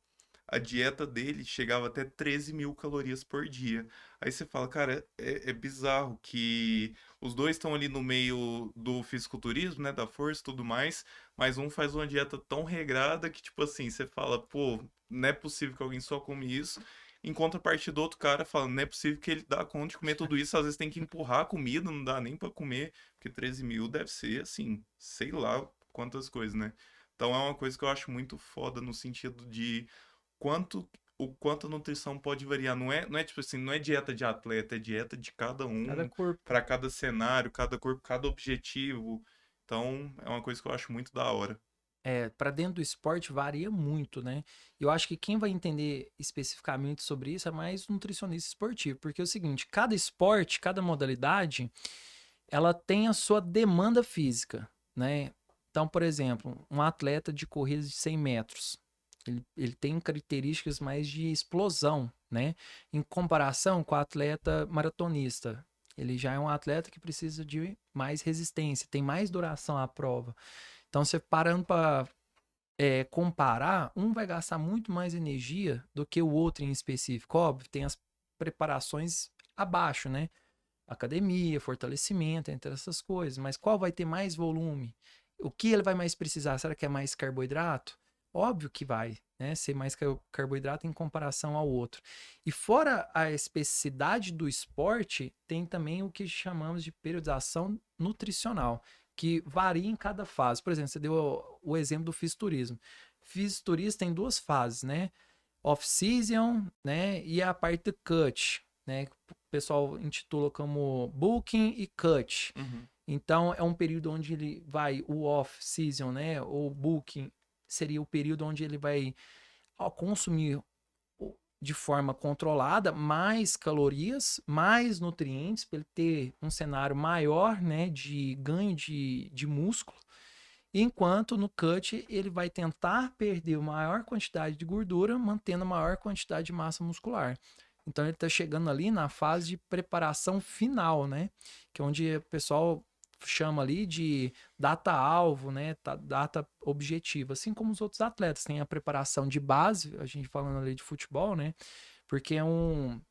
a dieta dele chegava até 13.000 calorias por dia. Aí você fala, cara, é bizarro que os dois estão ali no meio do fisiculturismo, né, da força e tudo mais, mas um faz uma dieta tão regrada que, tipo assim, você fala, pô, não é possível que alguém só come isso. Em contrapartida, do outro cara fala, não é possível que ele dá conta de comer tudo isso, às vezes tem que empurrar a comida, não dá nem pra comer, porque 13.000 deve ser, assim, sei lá quantas coisas, né? Então é uma coisa que eu acho muito foda no sentido de quanto o quanto a nutrição pode variar. Não é tipo assim, não é dieta de atleta, é dieta de cada Cada um, corpo. para cada cenário, cada corpo, cada objetivo. Então é uma coisa que eu acho muito da hora. Para dentro do esporte varia muito, né? Eu acho que quem vai entender especificamente sobre isso é mais o nutricionista esportivo, porque é o seguinte, cada esporte, cada modalidade, ela tem a sua demanda física, né? Então, por exemplo, um atleta de corrida de 100 metros, ele tem características mais de explosão, né? Em comparação com o atleta maratonista, ele já é um atleta que precisa de mais resistência, tem mais duração à prova. Então, você parando para comparar, um vai gastar muito mais energia do que o outro em específico. Óbvio, tem as preparações abaixo, né? Academia, fortalecimento, entre essas coisas. Mas qual vai ter mais volume? O que ele vai mais precisar? Será que é mais carboidrato? Óbvio que vai, né? Ser mais carboidrato em comparação ao outro. E fora a especificidade do esporte, tem também o que chamamos de periodização nutricional, que varia em cada fase. Por exemplo, você deu o exemplo do fisiculturismo. Fisiculturismo tem duas fases, né? Off-season, né? E a parte do cut, né? O pessoal intitula como booking e cut. Uhum. Então, é um período onde ele vai, o off-season, né? Ou booking, seria o período onde ele vai consumir de forma controlada mais calorias, mais nutrientes, para ele ter um cenário maior, né? De ganho de músculo. Enquanto no cut ele vai tentar perder a maior quantidade de gordura, mantendo a maior quantidade de massa muscular. Então ele está chegando ali na fase de preparação final, né? Que é onde o pessoal chama ali de data-alvo, né? Data objetiva. Assim como os outros atletas. Tem a preparação de base, a gente falando ali de futebol, né? Porque é um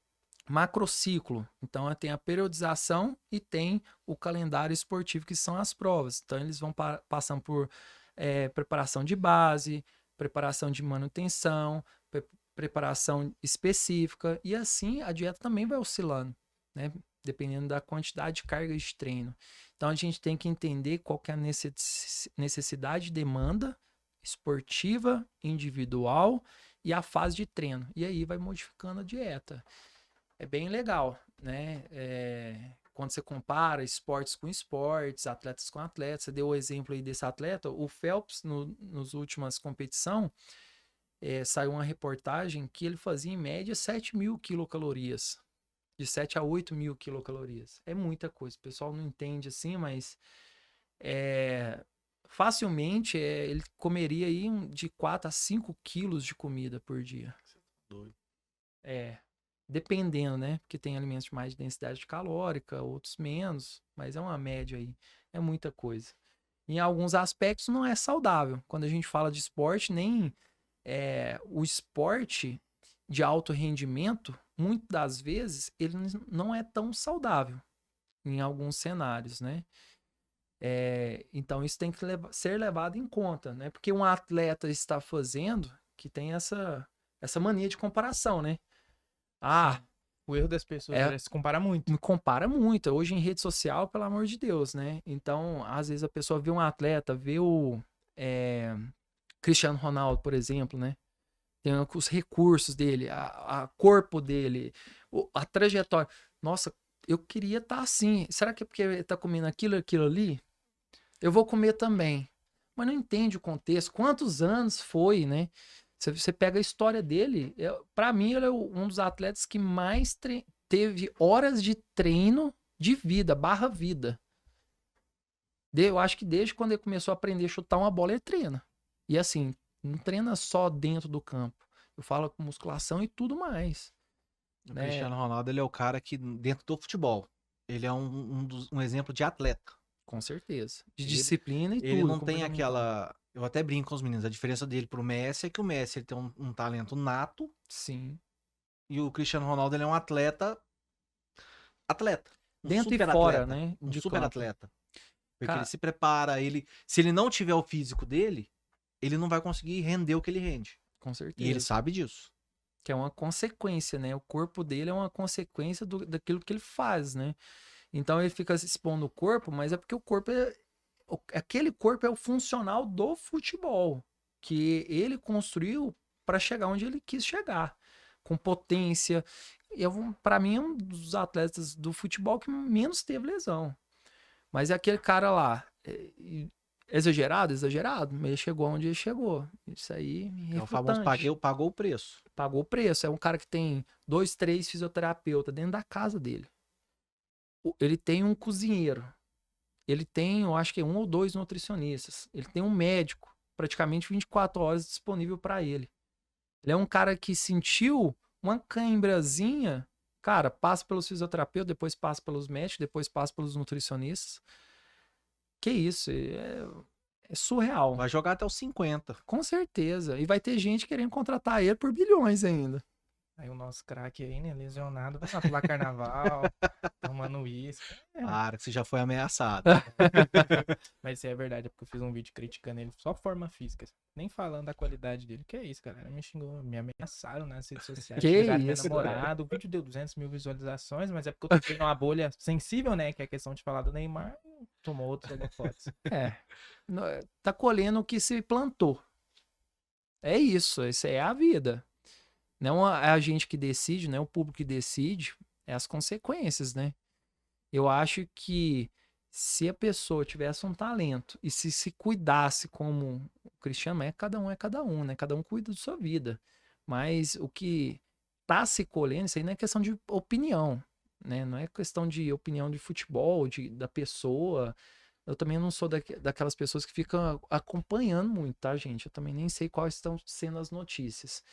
macrociclo. Então tem a periodização e tem o calendário esportivo, que são as provas. Então eles vão passando por preparação de base, preparação de manutenção, preparação específica, e assim a dieta também vai oscilando, né? Dependendo da quantidade de carga de treino. Então a gente tem que entender qual que é a necessidade e demanda esportiva, individual e a fase de treino. E aí vai modificando a dieta. É bem legal, né? Quando você compara esportes com esportes, atletas com atletas, você deu o exemplo aí desse atleta, o Phelps, nos últimas competições, saiu uma reportagem que ele fazia em média 7.000 quilocalorias. De 7 a 8 mil quilocalorias. É muita coisa. O pessoal não entende assim, mas facilmente ele comeria aí de 4 a 5 quilos de comida por dia. Doido. Dependendo, né? Porque tem alimentos de mais densidade calórica, outros menos, mas é uma média aí. É muita coisa. Em alguns aspectos não é saudável. Quando a gente fala de esporte, nem o esporte de alto rendimento, muitas das vezes, ele não é tão saudável em alguns cenários, né? Então isso tem que ser levado em conta, né? Porque um atleta está fazendo que tem essa mania de comparação, né? O erro das pessoas é se compara muito. Me compara muito. Hoje em rede social, pelo amor de Deus, né? Então, às vezes a pessoa vê um atleta, vê o Cristiano Ronaldo, por exemplo, né? Tem os recursos dele, a corpo dele, a trajetória. Nossa, eu queria estar assim. Será que é porque ele tá comendo aquilo ali? Eu vou comer também. Mas não entende o contexto. Quantos anos foi, né? Você pega a história dele. Para mim, ele é um dos atletas que mais teve horas de treino de vida, /vida. Eu acho que desde quando ele começou a aprender a chutar uma bola, ele treina. E assim, não treina só dentro do campo. Eu falo com musculação e tudo mais. O Cristiano Ronaldo, ele é o cara que, dentro do futebol, ele é um exemplo de atleta. Com certeza. De disciplina e tudo. Ele não tem aquela... Eu até brinco com os meninos. A diferença dele pro Messi é que o Messi ele tem um talento nato. Sim. E o Cristiano Ronaldo, ele é um atleta. Dentro e fora, né? Um De super campo. atleta. Porque ele se prepara, se ele não tiver o físico dele, ele não vai conseguir render o que ele rende. Com certeza. E ele sabe disso. Que é uma consequência, né? O corpo dele é uma consequência daquilo que ele faz, né? Então ele fica se expondo o corpo, mas é porque o corpo aquele corpo é o funcional do futebol, que ele construiu para chegar onde ele quis chegar, com potência. Para mim é um dos atletas do futebol que menos teve lesão. Mas é aquele cara lá, exagerado, mas ele chegou onde ele chegou. Isso aí me É o famoso pagou o preço. Pagou o preço. É um cara que tem 2, 3 fisioterapeutas dentro da casa dele. Ele tem um cozinheiro. Ele tem, eu acho que 1 ou 2 nutricionistas. Ele tem um médico, praticamente 24 horas disponível para ele. Ele é um cara que sentiu uma cãibrazinha, cara, passa pelos fisioterapeutas, depois passa pelos médicos, depois passa pelos nutricionistas. Que isso, é surreal. Vai jogar até os 50. Com certeza. E vai ter gente querendo contratar ele por bilhões ainda. Aí o nosso craque aí, né, lesionado, vai lá pular carnaval, tomando uísque. Para, que você já foi ameaçado. Mas isso é verdade, é porque eu fiz um vídeo criticando ele só forma física, nem falando da qualidade dele. Que é isso, galera, me xingou, me ameaçaram nas redes sociais. Que Chegaram isso, meu namorado, o vídeo deu 200 mil visualizações, mas é porque eu tô numa bolha sensível, né, que é a questão de falar do Neymar, tomou outros holofotes. Tá colhendo o que se plantou. É isso é a vida. Não é a gente que decide, não é o público que decide, é as consequências, né? Eu acho que se a pessoa tivesse um talento e se cuidasse como o Cristiano é cada um, né? Cada um cuida da sua vida. Mas o que tá se colhendo, isso aí não é questão de opinião, né? Não é questão de opinião de futebol, da pessoa. Eu também não sou daquelas pessoas que ficam acompanhando muito, tá, gente? Eu também nem sei quais estão sendo as notícias.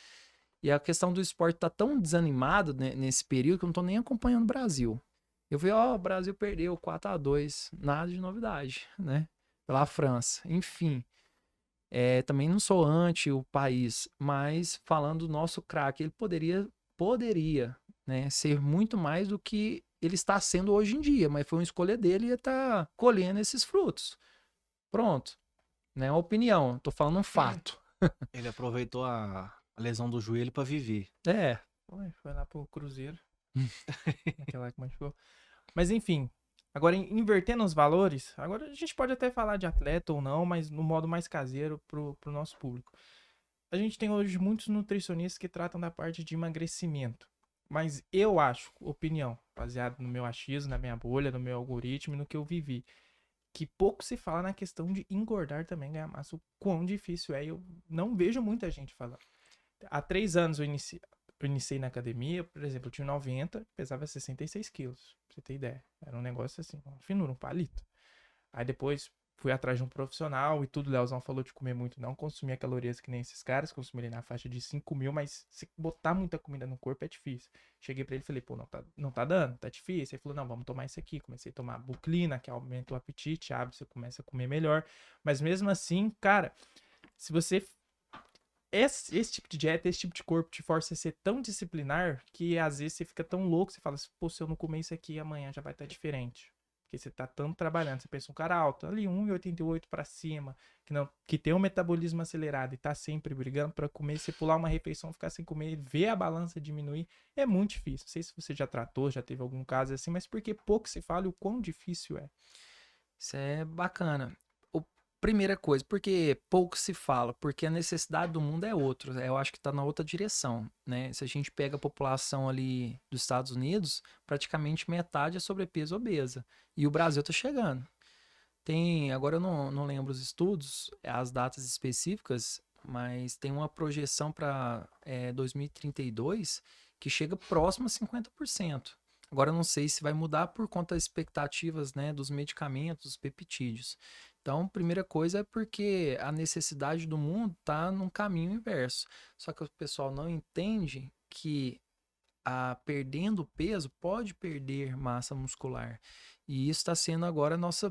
E a questão do esporte tá tão desanimado, né, nesse período que eu não tô nem acompanhando o Brasil. Eu vi, o Brasil perdeu 4-2, nada de novidade, né? Pela França. Enfim, também não sou anti o país, mas falando do nosso craque, ele poderia, né, ser muito mais do que ele está sendo hoje em dia, mas foi uma escolha dele e ele tá colhendo esses frutos. Pronto. Não é uma opinião, tô falando um fato. Ele aproveitou a lesão do joelho pra viver. Foi lá pro Cruzeiro. Naquela que machucou. Mas enfim, agora invertendo os valores, agora a gente pode até falar de atleta ou não, mas no modo mais caseiro pro nosso público. A gente tem hoje muitos nutricionistas que tratam da parte de emagrecimento. Mas eu acho, opinião, baseado no meu achismo, na minha bolha, no meu algoritmo e no que eu vivi, que pouco se fala na questão de engordar também, ganhar massa, o quão difícil é. Eu não vejo muita gente falando. Há 3 anos eu iniciei. eu iniciei na academia, por exemplo, eu tinha 90, pesava 66 quilos, pra você ter ideia. Era um negócio assim, uma finura, um palito. Aí depois fui atrás de um profissional e tudo. O Leozão falou de comer muito, não consumia calorias que nem esses caras, consumia na faixa de 5.000, mas se botar muita comida no corpo é difícil. Cheguei pra ele e falei, pô, não tá dando, tá difícil. Ele falou, não, vamos tomar isso aqui. Comecei a tomar Buclina, que aumenta o apetite, abre, você começa a comer melhor. Mas mesmo assim, cara, se você esse tipo de dieta, esse tipo de corpo te força a ser tão disciplinar que às vezes você fica tão louco, você fala assim, pô, se eu não comer isso aqui, amanhã já vai estar diferente. Porque você tá tanto trabalhando, você pensa um cara alto, ali 1,88 pra cima, que tem um metabolismo acelerado e tá sempre brigando pra comer, você pular uma refeição, ficar sem comer, ver a balança diminuir, é muito difícil. Não sei se você já tratou, já teve algum caso assim, mas porque pouco se fala e o quão difícil é. Isso é bacana. Primeira coisa, porque pouco se fala, porque a necessidade do mundo é outra. Eu acho que está na outra direção, né? Se a gente pega a população ali dos Estados Unidos, praticamente metade é sobrepeso obesa. E o Brasil está chegando. Agora eu não lembro os estudos, as datas específicas, mas tem uma projeção para 2032 que chega próximo a 50%. Agora eu não sei se vai mudar por conta das expectativas, né, dos medicamentos, dos peptídeos. Então, primeira coisa é porque a necessidade do mundo está num caminho inverso. Só que o pessoal não entende que perdendo peso pode perder massa muscular. E isso está sendo agora nossa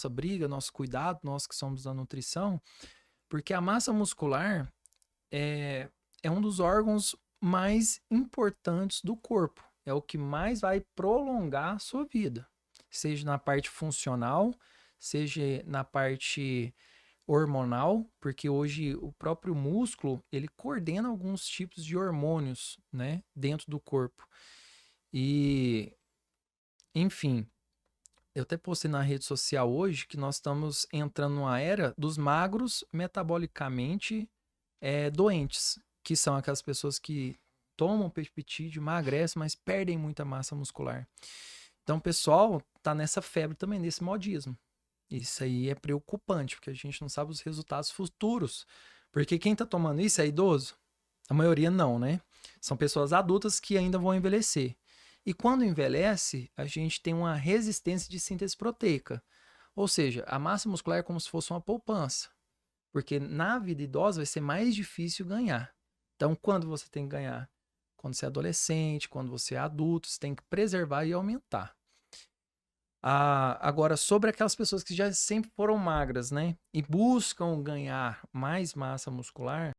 briga, nosso cuidado, nós que somos da nutrição, porque a massa muscular é um dos órgãos mais importantes do corpo. É o que mais vai prolongar a sua vida, seja na parte funcional, seja na parte hormonal, porque hoje o próprio músculo, ele coordena alguns tipos de hormônios, né, dentro do corpo. E, enfim, eu até postei na rede social hoje que nós estamos entrando numa era dos magros metabolicamente doentes, que são aquelas pessoas que tomam peptídeo, emagrecem, mas perdem muita massa muscular. Então, o pessoal tá nessa febre também, nesse modismo. Isso aí é preocupante, porque a gente não sabe os resultados futuros. Porque quem tá tomando isso é idoso? A maioria não, né? São pessoas adultas que ainda vão envelhecer. E quando envelhece, a gente tem uma resistência de síntese proteica. Ou seja, a massa muscular é como se fosse uma poupança. Porque na vida idosa vai ser mais difícil ganhar. Então, quando você tem que ganhar? Quando você é adolescente, quando você é adulto, você tem que preservar e aumentar. Agora, sobre aquelas pessoas que já sempre foram magras, né? E buscam ganhar mais massa muscular,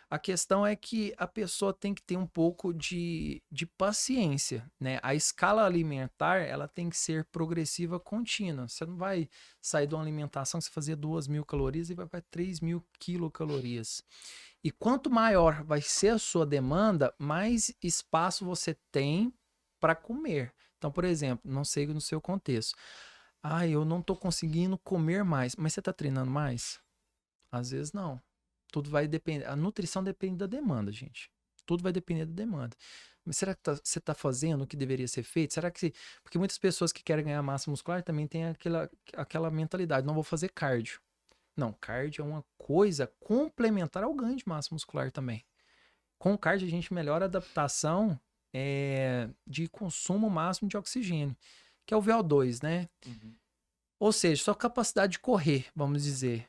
a questão é que a pessoa tem que ter um pouco de paciência, né? A escala alimentar, ela tem que ser progressiva contínua. Você não vai sair de uma alimentação que você fazia 2.000 calorias e vai para 3.000 quilocalorias. E quanto maior vai ser a sua demanda, mais espaço você tem para comer. Então, por exemplo, não sei no seu contexto. Eu não estou conseguindo comer mais. Mas você está treinando mais? Às vezes não. Tudo vai depender. A nutrição depende da demanda, gente. Tudo vai depender da demanda. Mas será que você está fazendo o que deveria ser feito? Será que... Porque muitas pessoas que querem ganhar massa muscular também têm aquela mentalidade. Não vou fazer cardio. Não, cardio é uma coisa complementar ao ganho de massa muscular também. Com o cardio a gente melhora a adaptação de consumo máximo de oxigênio, que é o VO2, né? Uhum. Ou seja, sua capacidade de correr, vamos dizer.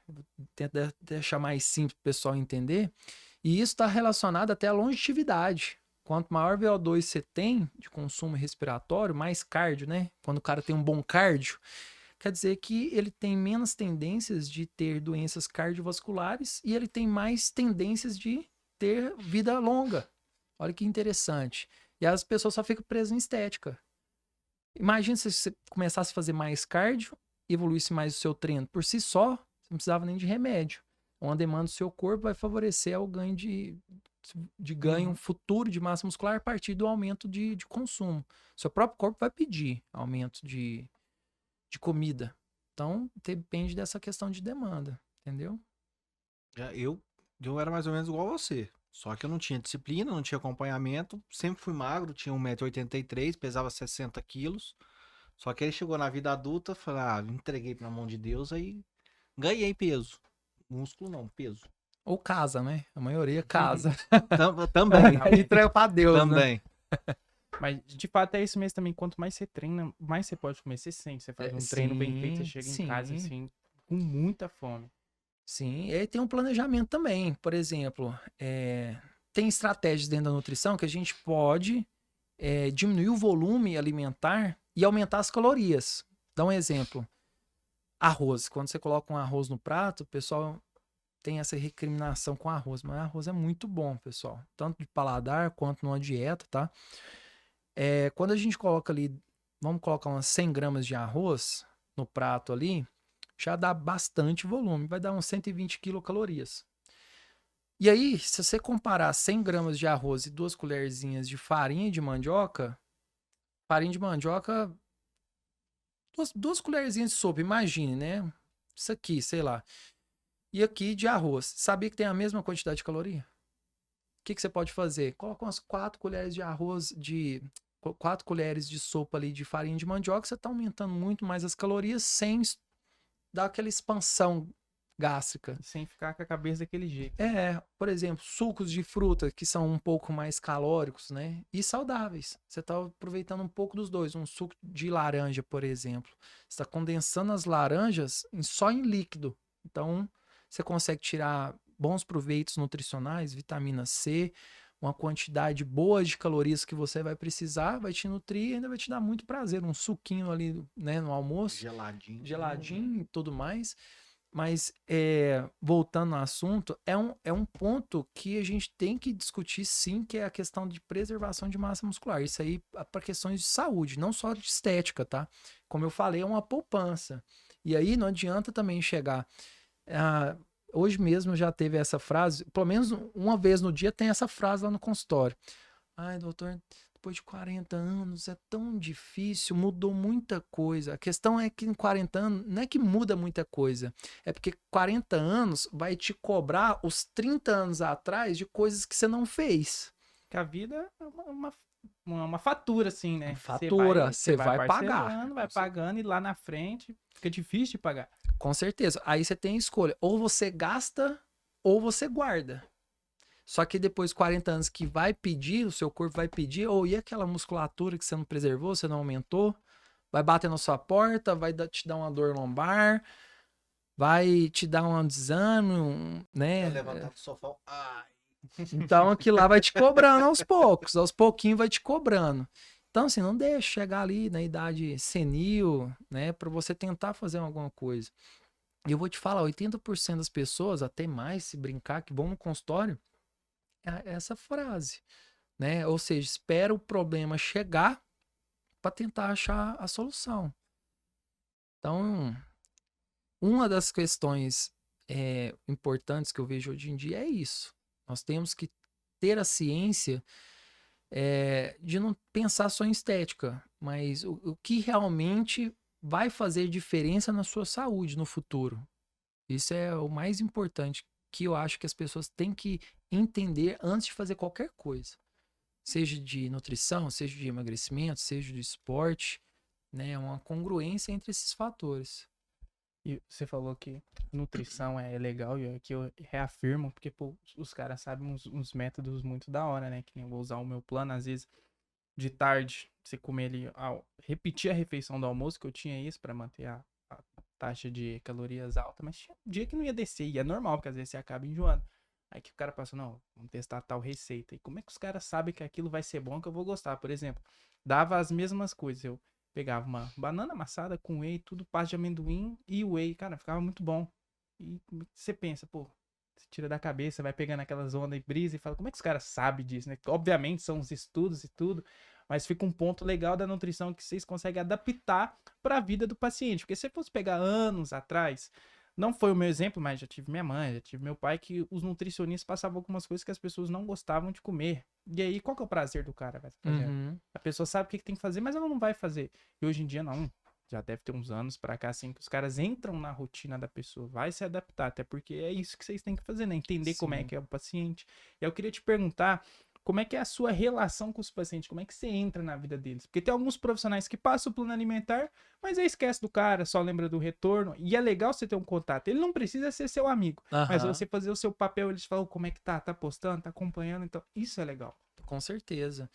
Tenta deixar mais simples para o pessoal entender. E isso está relacionado até à longevidade. Quanto maior VO2 você tem de consumo respiratório, mais cardio, né? Quando o cara tem um bom cardio, quer dizer que ele tem menos tendências de ter doenças cardiovasculares e ele tem mais tendências de ter vida longa. Olha que interessante. E as pessoas só ficam presas em estética. Imagina se você começasse a fazer mais cardio, evoluísse mais o seu treino por si só, você não precisava nem de remédio. Uma demanda do seu corpo vai favorecer o ganho de ganho futuro de massa muscular a partir do aumento de consumo. Seu próprio corpo vai pedir aumento de comida. Então, depende dessa questão de demanda, entendeu? Eu era mais ou menos igual a você. Só que eu não tinha disciplina, não tinha acompanhamento. Sempre fui magro, tinha 1,83 m, pesava 60 quilos. Só que aí chegou na vida adulta, falei, entreguei na mão de Deus, aí ganhei peso. Músculo não, peso. Ou casa, né? A maioria casa. Também. E entrega pra Deus, né? Também. Mas de fato é isso mesmo também. Quanto mais você treina, mais você pode comer. Você sente, você faz um treino bem feito, você chega em casa sim. assim, com muita fome. Sim, e aí tem um planejamento também. Por exemplo, tem estratégias dentro da nutrição que a gente pode diminuir o volume alimentar e aumentar as calorias. Dá um exemplo. Arroz. Quando você coloca um arroz no prato, o pessoal tem essa recriminação com arroz. Mas arroz é muito bom, pessoal. Tanto de paladar quanto numa dieta, tá? Quando a gente coloca ali, vamos colocar umas 100 gramas de arroz no prato ali, já dá bastante volume, vai dar uns 120 quilocalorias. E aí, se você comparar 100 gramas de arroz e 2 colherzinhas de farinha de mandioca, duas colherzinhas de sopa, imagine, né? Isso aqui, sei lá. E aqui de arroz. Sabia que tem a mesma quantidade de caloria? O que você pode fazer? Coloca umas 4 colheres de arroz, 4 colheres de sopa ali de farinha de mandioca, você está aumentando muito mais as calorias sem dar aquela expansão gástrica. Sem ficar com a cabeça daquele jeito. Por exemplo, sucos de fruta que são um pouco mais calóricos, né? E saudáveis. Você está aproveitando um pouco dos dois. Um suco de laranja, por exemplo. Você está condensando as laranjas só em líquido. Então, você consegue tirar bons proveitos nutricionais, vitamina C, uma quantidade boa de calorias que você vai precisar, vai te nutrir e ainda vai te dar muito prazer. Um suquinho ali, né, no almoço. Geladinho e tudo mais. Mas, voltando ao assunto, é um ponto que a gente tem que discutir sim, que é a questão de preservação de massa muscular. Isso aí para questões de saúde, não só de estética, tá? Como eu falei, é uma poupança. E aí não adianta também chegar... hoje mesmo já teve essa frase, pelo menos uma vez no dia tem essa frase lá no consultório. Ai, doutor, depois de 40 anos é tão difícil, mudou muita coisa. A questão é que em 40 anos, não é que muda muita coisa, é porque 40 anos vai te cobrar os 30 anos atrás de coisas que você não fez. Que a vida é uma fatura, assim, né? Fatura, você vai pagar. Vai pagando e lá na frente fica difícil de pagar. Com certeza. Aí você tem a escolha. Ou você gasta, ou você guarda. Só que depois de 40 anos que vai pedir, o seu corpo vai pedir, ou e aquela musculatura que você não preservou, você não aumentou, vai bater na sua porta, vai te dar uma dor lombar, vai te dar um desânimo, né? Vai levantar do sofá. Ai. Então aquilo lá vai te cobrando aos pouquinhos vai te cobrando. Então, assim, não deixa chegar ali na idade senil, né, para você tentar fazer alguma coisa. E eu vou te falar, 80% das pessoas, até mais, se brincar, que vão no consultório, é essa frase, né? Ou seja, espera o problema chegar para tentar achar a solução. Então, uma das questões importantes que eu vejo hoje em dia é isso. Nós temos que ter a ciência de não pensar só em estética, mas o que realmente vai fazer diferença na sua saúde no futuro. Isso é o mais importante que eu acho que as pessoas têm que entender antes de fazer qualquer coisa. Seja de nutrição, seja de emagrecimento, seja de esporte, né? Uma congruência entre esses fatores. E você falou que nutrição é legal, e aqui eu reafirmo, porque pô, os caras sabem uns métodos muito da hora, né? Que nem eu vou usar o meu plano, às vezes, de tarde, você comer ali, repetir a refeição do almoço, que eu tinha isso pra manter a taxa de calorias alta, mas tinha um dia que não ia descer, e é normal, porque às vezes você acaba enjoando. Aí que o cara passou, não, vamos testar tal receita. E como é que os caras sabem que aquilo vai ser bom, que eu vou gostar? Por exemplo, dava as mesmas coisas, eu pegava uma banana amassada com whey, tudo, pasta de amendoim e whey. Cara, ficava muito bom. E você pensa, pô, você tira da cabeça, vai pegando aquelas ondas e brisa e fala, como é que os caras sabem disso, né? Obviamente são os estudos e tudo, mas fica um ponto legal da nutrição que vocês conseguem adaptar para a vida do paciente. Porque se você fosse pegar anos atrás, não foi o meu exemplo, mas já tive minha mãe, já tive meu pai, que os nutricionistas passavam algumas coisas que as pessoas não gostavam de comer. E aí, qual que é o prazer do cara? Vai fazer? A pessoa sabe o que tem que fazer, mas ela não vai fazer. E hoje em dia, não. Já deve ter uns anos pra cá, assim, que os caras entram na rotina da pessoa, vai se adaptar, até porque é isso que vocês têm que fazer, né? Entender como é que é o paciente. E eu queria te perguntar, como é que é a sua relação com os pacientes, como é que você entra na vida deles. Porque tem alguns profissionais que passam o plano alimentar, mas aí esquece do cara, só lembra do retorno. E é legal você ter um contato. Ele não precisa ser seu amigo, mas Aham. você fazer o seu papel, eles falam como é que tá postando, tá acompanhando, então isso é legal. Com certeza.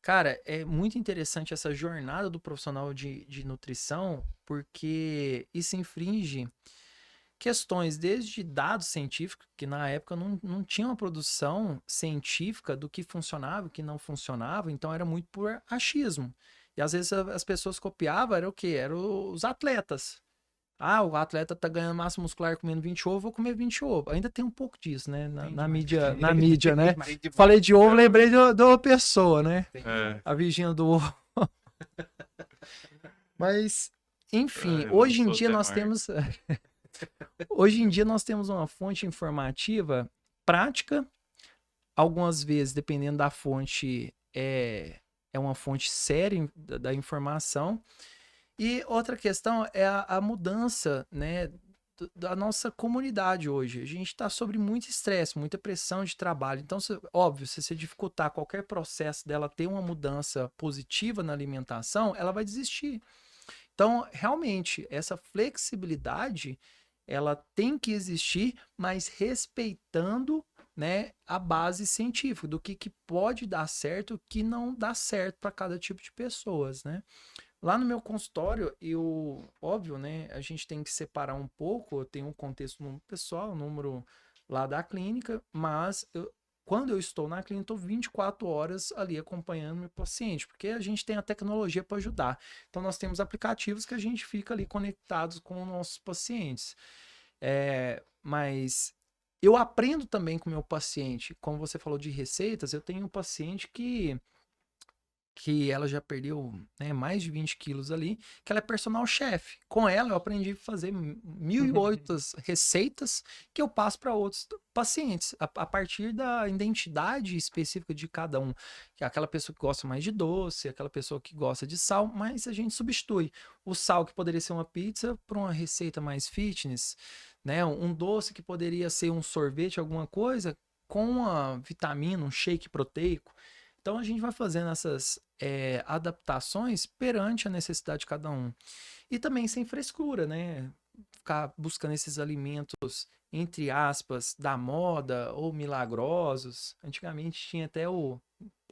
Cara, é muito interessante essa jornada do profissional de nutrição, porque isso infringe questões desde dados científicos, que na época não tinha uma produção científica do que funcionava e o que não funcionava, então era muito por achismo. E às vezes as pessoas copiavam, era o quê? Eram os atletas. Ah, o atleta tá ganhando massa muscular comendo 20 ovos, vou comer 20 ovos. Ainda tem um pouco disso, né? Tem Na demais. mídia, né? Falei de ovo, lembrei de uma pessoa, né? É, A Virgínia do ovo. Mas, enfim, É, hoje em lançou dia até nós marca. temos. Hoje em dia nós temos uma fonte informativa prática. Algumas vezes, dependendo da fonte, é uma fonte séria da informação. E outra questão é a mudança, né, da nossa comunidade hoje. A gente está sobre muito estresse, muita pressão de trabalho. Então, óbvio, se você dificultar qualquer processo dela ter uma mudança positiva na alimentação, ela vai desistir. Então, realmente, essa flexibilidade, ela tem que existir, mas respeitando, né, a base científica do que pode dar certo, o que não dá certo para cada tipo de pessoas, né? Lá no meu consultório, óbvio, né, a gente tem que separar um pouco, eu tenho um contexto número pessoal, um número lá da clínica, mas quando eu estou na clínica, estou 24 horas ali acompanhando meu paciente, porque a gente tem a tecnologia para ajudar. Então, nós temos aplicativos que a gente fica ali conectados com os nossos pacientes. Mas eu aprendo também com o meu paciente. Como você falou de receitas, eu tenho um paciente que ela já perdeu, né, mais de 20 quilos ali, que ela é personal chef. Com ela eu aprendi a fazer 1.008 receitas que eu passo para outros pacientes, a partir da identidade específica de cada um. Que é aquela pessoa que gosta mais de doce, aquela pessoa que gosta de sal, mas a gente substitui o sal que poderia ser uma pizza por uma receita mais fitness, né? Um doce que poderia ser um sorvete, alguma coisa, com uma vitamina, um shake proteico. Então a gente vai fazendo essas adaptações perante a necessidade de cada um. E também sem frescura, né? Ficar buscando esses alimentos, entre aspas, da moda ou milagrosos. Antigamente tinha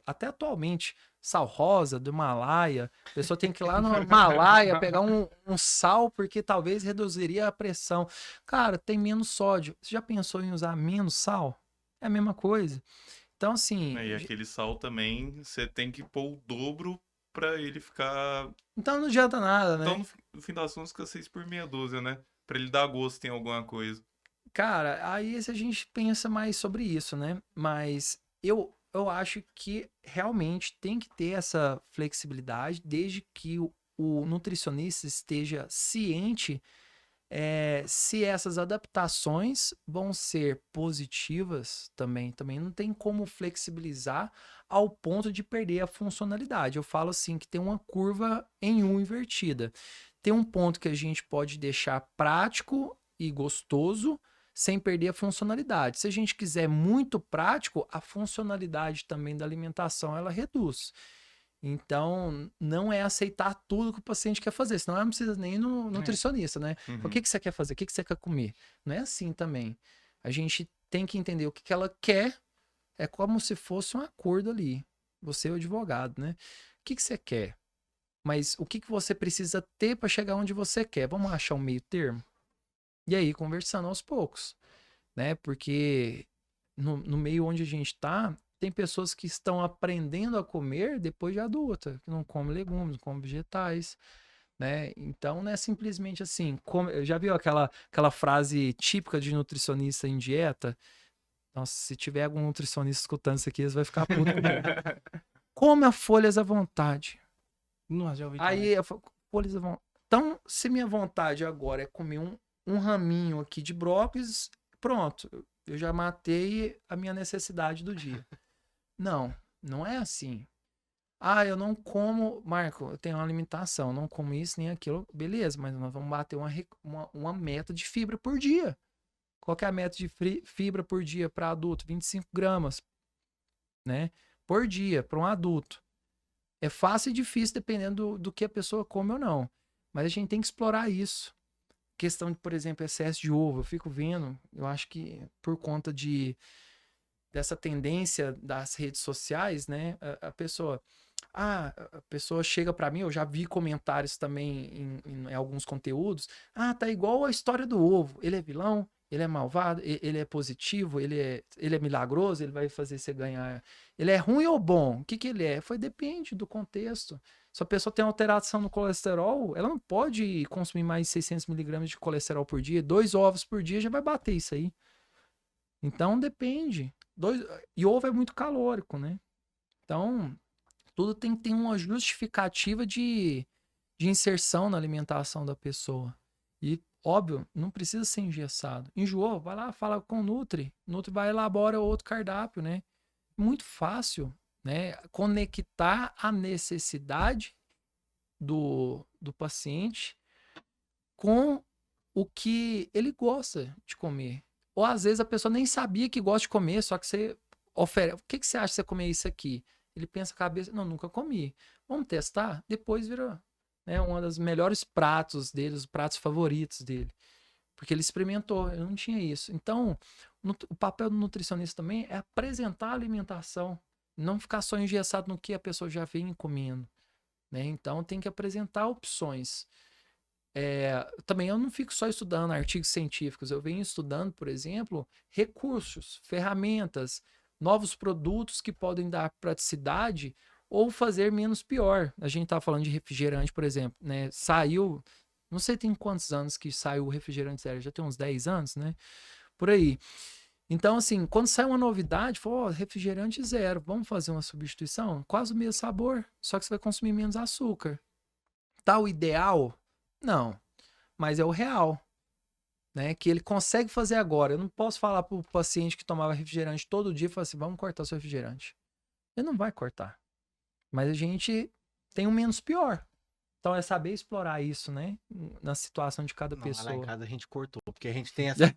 até atualmente, sal rosa do Himalaia. A pessoa tem que ir lá no Himalaia pegar um sal porque talvez reduziria a pressão. Cara, tem menos sódio. Você já pensou em usar menos sal? É a mesma coisa. Então, assim. E aquele sal também, você tem que pôr o dobro pra ele ficar. Então não adianta nada, né? Então, no fim das contas, fica 6 por meia dúzia, né? Pra ele dar gosto em alguma coisa. Cara, aí se a gente pensa mais sobre isso, né? Mas eu acho que realmente tem que ter essa flexibilidade, desde que o nutricionista esteja ciente se essas adaptações vão ser positivas também. Também não tem como flexibilizar ao ponto de perder a funcionalidade. Eu falo assim que tem uma curva em U invertida. Tem um ponto que a gente pode deixar prático e gostoso sem perder a funcionalidade. Se a gente quiser muito prático, a funcionalidade também da alimentação ela reduz. Então, não é aceitar tudo que o paciente quer fazer, senão não precisa nem no nutricionista, né? O que você quer fazer? O que você quer comer? Não é assim também. A gente tem que entender o que ela quer, é como se fosse um acordo ali. Você é o advogado, né? O que você quer? Mas o que você precisa ter para chegar onde você quer? Vamos achar um meio termo? E aí, conversando aos poucos, né? Porque no meio onde a gente está, tem pessoas que estão aprendendo a comer depois de adulta, que não come legumes, não come vegetais, né? Então não é simplesmente assim. Já viu aquela frase típica de nutricionista em dieta? Nossa, se tiver algum nutricionista escutando isso aqui, eles vão ficar puto comigo. Come as folhas à vontade. Nossa, já ouvi Aí eu falo, folhas à vontade. Então, se minha vontade agora é comer um raminho aqui de brócolis, pronto. Eu já matei a minha necessidade do dia. Não é assim. Ah, eu não como, Marco, eu tenho uma alimentação, não como isso nem aquilo. Beleza, mas nós vamos bater uma meta de fibra por dia. Qual que é a meta de fibra por dia para adulto? 25 gramas. né? Por dia, para um adulto. É fácil e difícil dependendo do que a pessoa come ou não. Mas a gente tem que explorar isso. Questão de, por exemplo, excesso de ovo. Eu fico vendo, eu acho que por conta dessa tendência das redes sociais, né? A pessoa chega pra mim, eu já vi comentários também em alguns conteúdos. Tá igual a história do ovo. Ele é vilão, ele é malvado, ele é positivo, ele é milagroso, ele vai fazer você ganhar. Ele é ruim ou bom? O que que ele é? Depende do contexto. Se a pessoa tem alteração no colesterol, ela não pode consumir mais de 600 miligramas de colesterol por dia. 2 ovos por dia já vai bater isso aí. Então depende. E ovo é muito calórico, né? Então, tudo tem que ter uma justificativa de inserção na alimentação da pessoa. E, óbvio, não precisa ser engessado. Enjoou, vai lá, fala com o Nutri. O Nutri vai elaborar outro cardápio, né? Muito fácil, né? Conectar a necessidade do paciente com o que ele gosta de comer. Ou às vezes a pessoa nem sabia que gosta de comer, só que você oferece. O que você acha de você comer isso aqui? Ele pensa a cabeça, não, nunca comi. Vamos testar? Depois vira, né, um dos melhores pratos dele, os pratos favoritos dele. Porque ele experimentou, eu não tinha isso. Então, o papel do nutricionista também é apresentar a alimentação. Não ficar só engessado no que a pessoa já vem comendo. Né? Então, tem que apresentar opções. Também eu não fico só estudando artigos científicos. Eu venho estudando, por exemplo, recursos, ferramentas, novos produtos que podem dar praticidade ou fazer menos pior. A gente estava falando de refrigerante, por exemplo. Né? Saiu, não sei tem quantos anos que saiu o refrigerante zero, já tem uns 10 anos, né? Por aí. Então, assim, quando sai uma novidade, refrigerante zero, vamos fazer uma substituição? Quase o mesmo sabor, só que você vai consumir menos açúcar. Tá o ideal? Não, mas é o real. Né, que ele consegue fazer agora. Eu não posso falar para o paciente que tomava refrigerante todo dia e falar assim, vamos cortar o seu refrigerante. Ele não vai cortar. Mas a gente tem um menos pior. Então é saber explorar isso, né? Na situação de cada pessoa. Lá em casa a gente cortou, porque a gente tem essa...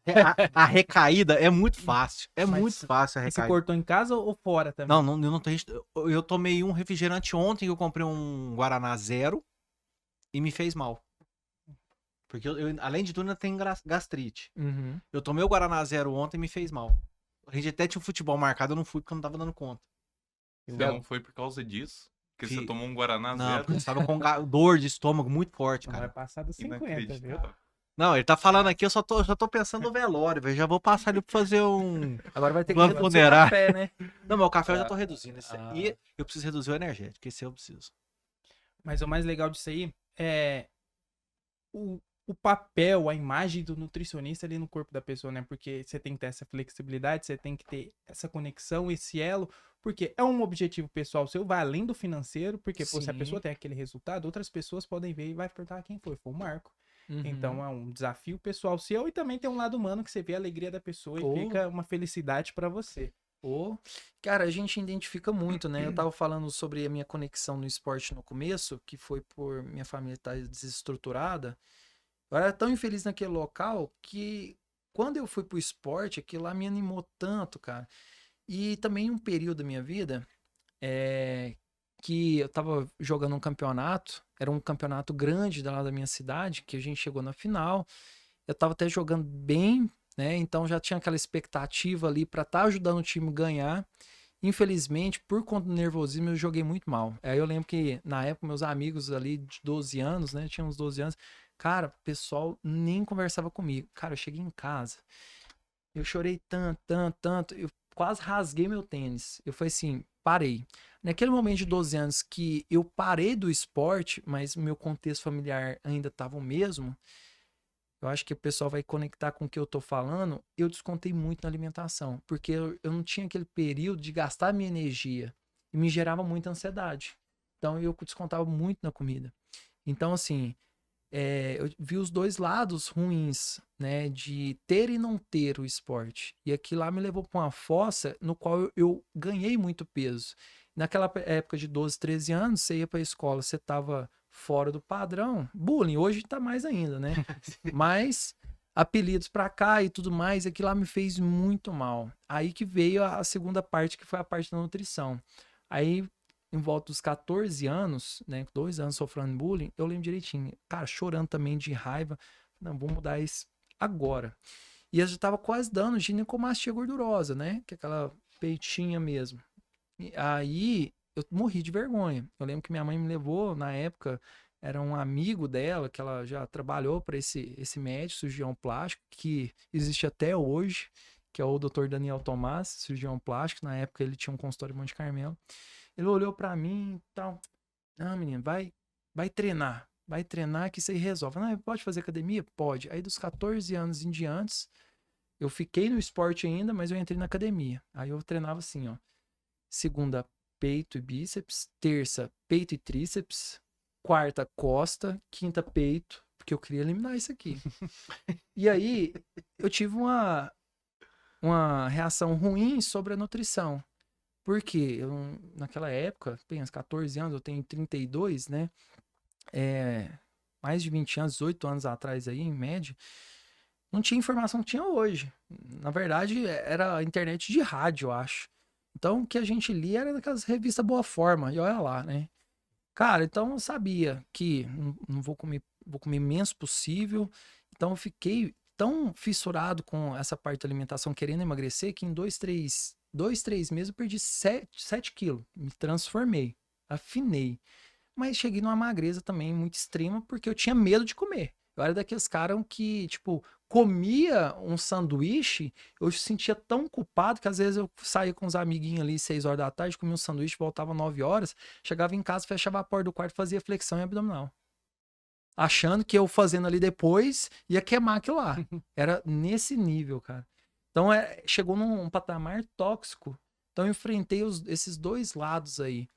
a recaída é muito fácil. Muito fácil a recaída. Você cortou em casa ou fora também? Não, eu não tenho... Eu tomei um refrigerante ontem, eu comprei um Guaraná zero e me fez mal. Porque além de tudo, ainda tem gastrite. Uhum. Eu tomei o Guaraná Zero ontem e me fez mal. A gente até tinha um futebol marcado, eu não fui porque eu não tava dando conta. Você não foi por causa disso? Porque você tomou um Guaraná Não, zero? porque eu tava com dor de estômago muito forte, Não vai cara. passar dos 50, viu? Não, ele tá falando aqui, eu só tô pensando no velório, velho. Já vou passar ali pra fazer um... Agora vai ter que Vamos reduzir o ponderar. café, né? Não, mas o café eu já tô reduzindo. E eu preciso reduzir o energético, esse eu preciso. Mas o mais legal disso aí é o papel, a imagem do nutricionista ali no corpo da pessoa, né? Porque você tem que ter essa flexibilidade, você tem que ter essa conexão, esse elo, porque é um objetivo pessoal seu, vai além do financeiro, porque pô, se a pessoa tem aquele resultado, outras pessoas podem ver e vai perguntar quem foi o Marco. Uhum. Então é um desafio pessoal seu e também tem um lado humano que você vê a alegria da pessoa e fica uma felicidade pra você. Cara, a gente identifica muito, né? Eu tava falando sobre a minha conexão no esporte no começo, que foi por minha família estar desestruturada. Eu era tão infeliz naquele local que quando eu fui pro esporte, aquilo lá me animou tanto, cara. E também um período da minha vida que eu tava jogando um campeonato, era um campeonato grande lá da minha cidade, que a gente chegou na final. Eu tava até jogando bem, né? Então já tinha aquela expectativa ali pra estar ajudando o time a ganhar. Infelizmente, por conta do nervosismo, eu joguei muito mal. Aí eu lembro que na época meus amigos ali de 12 anos, né? Tinha uns 12 anos. Cara, o pessoal nem conversava comigo. Cara, eu cheguei em casa, eu chorei tanto, eu quase rasguei meu tênis. Eu falei assim, parei. Naquele momento de 12 anos que eu parei do esporte, mas o meu contexto familiar ainda estava o mesmo, eu acho que o pessoal vai conectar com o que eu tô falando, eu descontei muito na alimentação, porque eu não tinha aquele período de gastar minha energia e me gerava muita ansiedade. Então eu descontava muito na comida. Então assim, eu vi os dois lados ruins, né, de ter e não ter o esporte. E aquilo lá me levou para uma fossa no qual eu ganhei muito peso. Naquela época de 12, 13 anos, você ia para a escola, você tava fora do padrão. Bullying, hoje tá mais ainda, né? Mas apelidos pra cá e tudo mais, e aquilo lá me fez muito mal. Aí que veio a segunda parte, que foi a parte da nutrição. Aí, em volta dos 14 anos, né, 2 anos sofrendo bullying, eu lembro direitinho, cara, chorando também de raiva, não, vou mudar isso agora. E eu já tava quase dando ginecomastia gordurosa, né, que é aquela peitinha mesmo. E aí, eu morri de vergonha. Eu lembro que minha mãe me levou, na época, era um amigo dela, que ela já trabalhou para esse médico, cirurgião plástico, que existe até hoje, que é o Dr. Daniel Tomás, cirurgião plástico. Na época ele tinha um consultório em Monte Carmelo. Ele olhou para mim e tal. Ah, menino, vai treinar que isso aí resolve. Não, pode fazer academia? Pode. Aí dos 14 anos em diante, eu fiquei no esporte ainda, mas eu entrei na academia. Aí eu treinava assim, ó. Segunda, peito e bíceps. Terça, peito e tríceps. Quarta, costa. Quinta, peito. Porque eu queria eliminar isso aqui. E aí, eu tive uma reação ruim sobre a nutrição. Porque eu, naquela época, tem uns 14 anos, eu tenho 32, né? Mais de 20 anos, 18 anos atrás aí, em média, não tinha informação que tinha hoje. Na verdade, era a internet de rádio, eu acho. Então, o que a gente lia era daquelas revistas Boa Forma, e olha lá, né? Cara, então eu sabia que não vou comer menos possível. Então eu fiquei tão fissurado com essa parte da alimentação, querendo emagrecer, que em 2, 3 meses eu perdi 7 quilos. Me transformei, afinei. Mas cheguei numa magreza também muito extrema, porque eu tinha medo de comer. Eu era daqueles caras que, tipo, comia um sanduíche, eu sentia tão culpado que às vezes eu saía com os amiguinhos ali 6 horas da tarde, comia um sanduíche, voltava 9 horas, chegava em casa, fechava a porta do quarto, fazia flexão e abdominal. Achando que eu fazendo ali depois ia queimar aquilo lá. Era nesse nível, cara. Então chegou num patamar tóxico. Então eu enfrentei esses dois lados aí.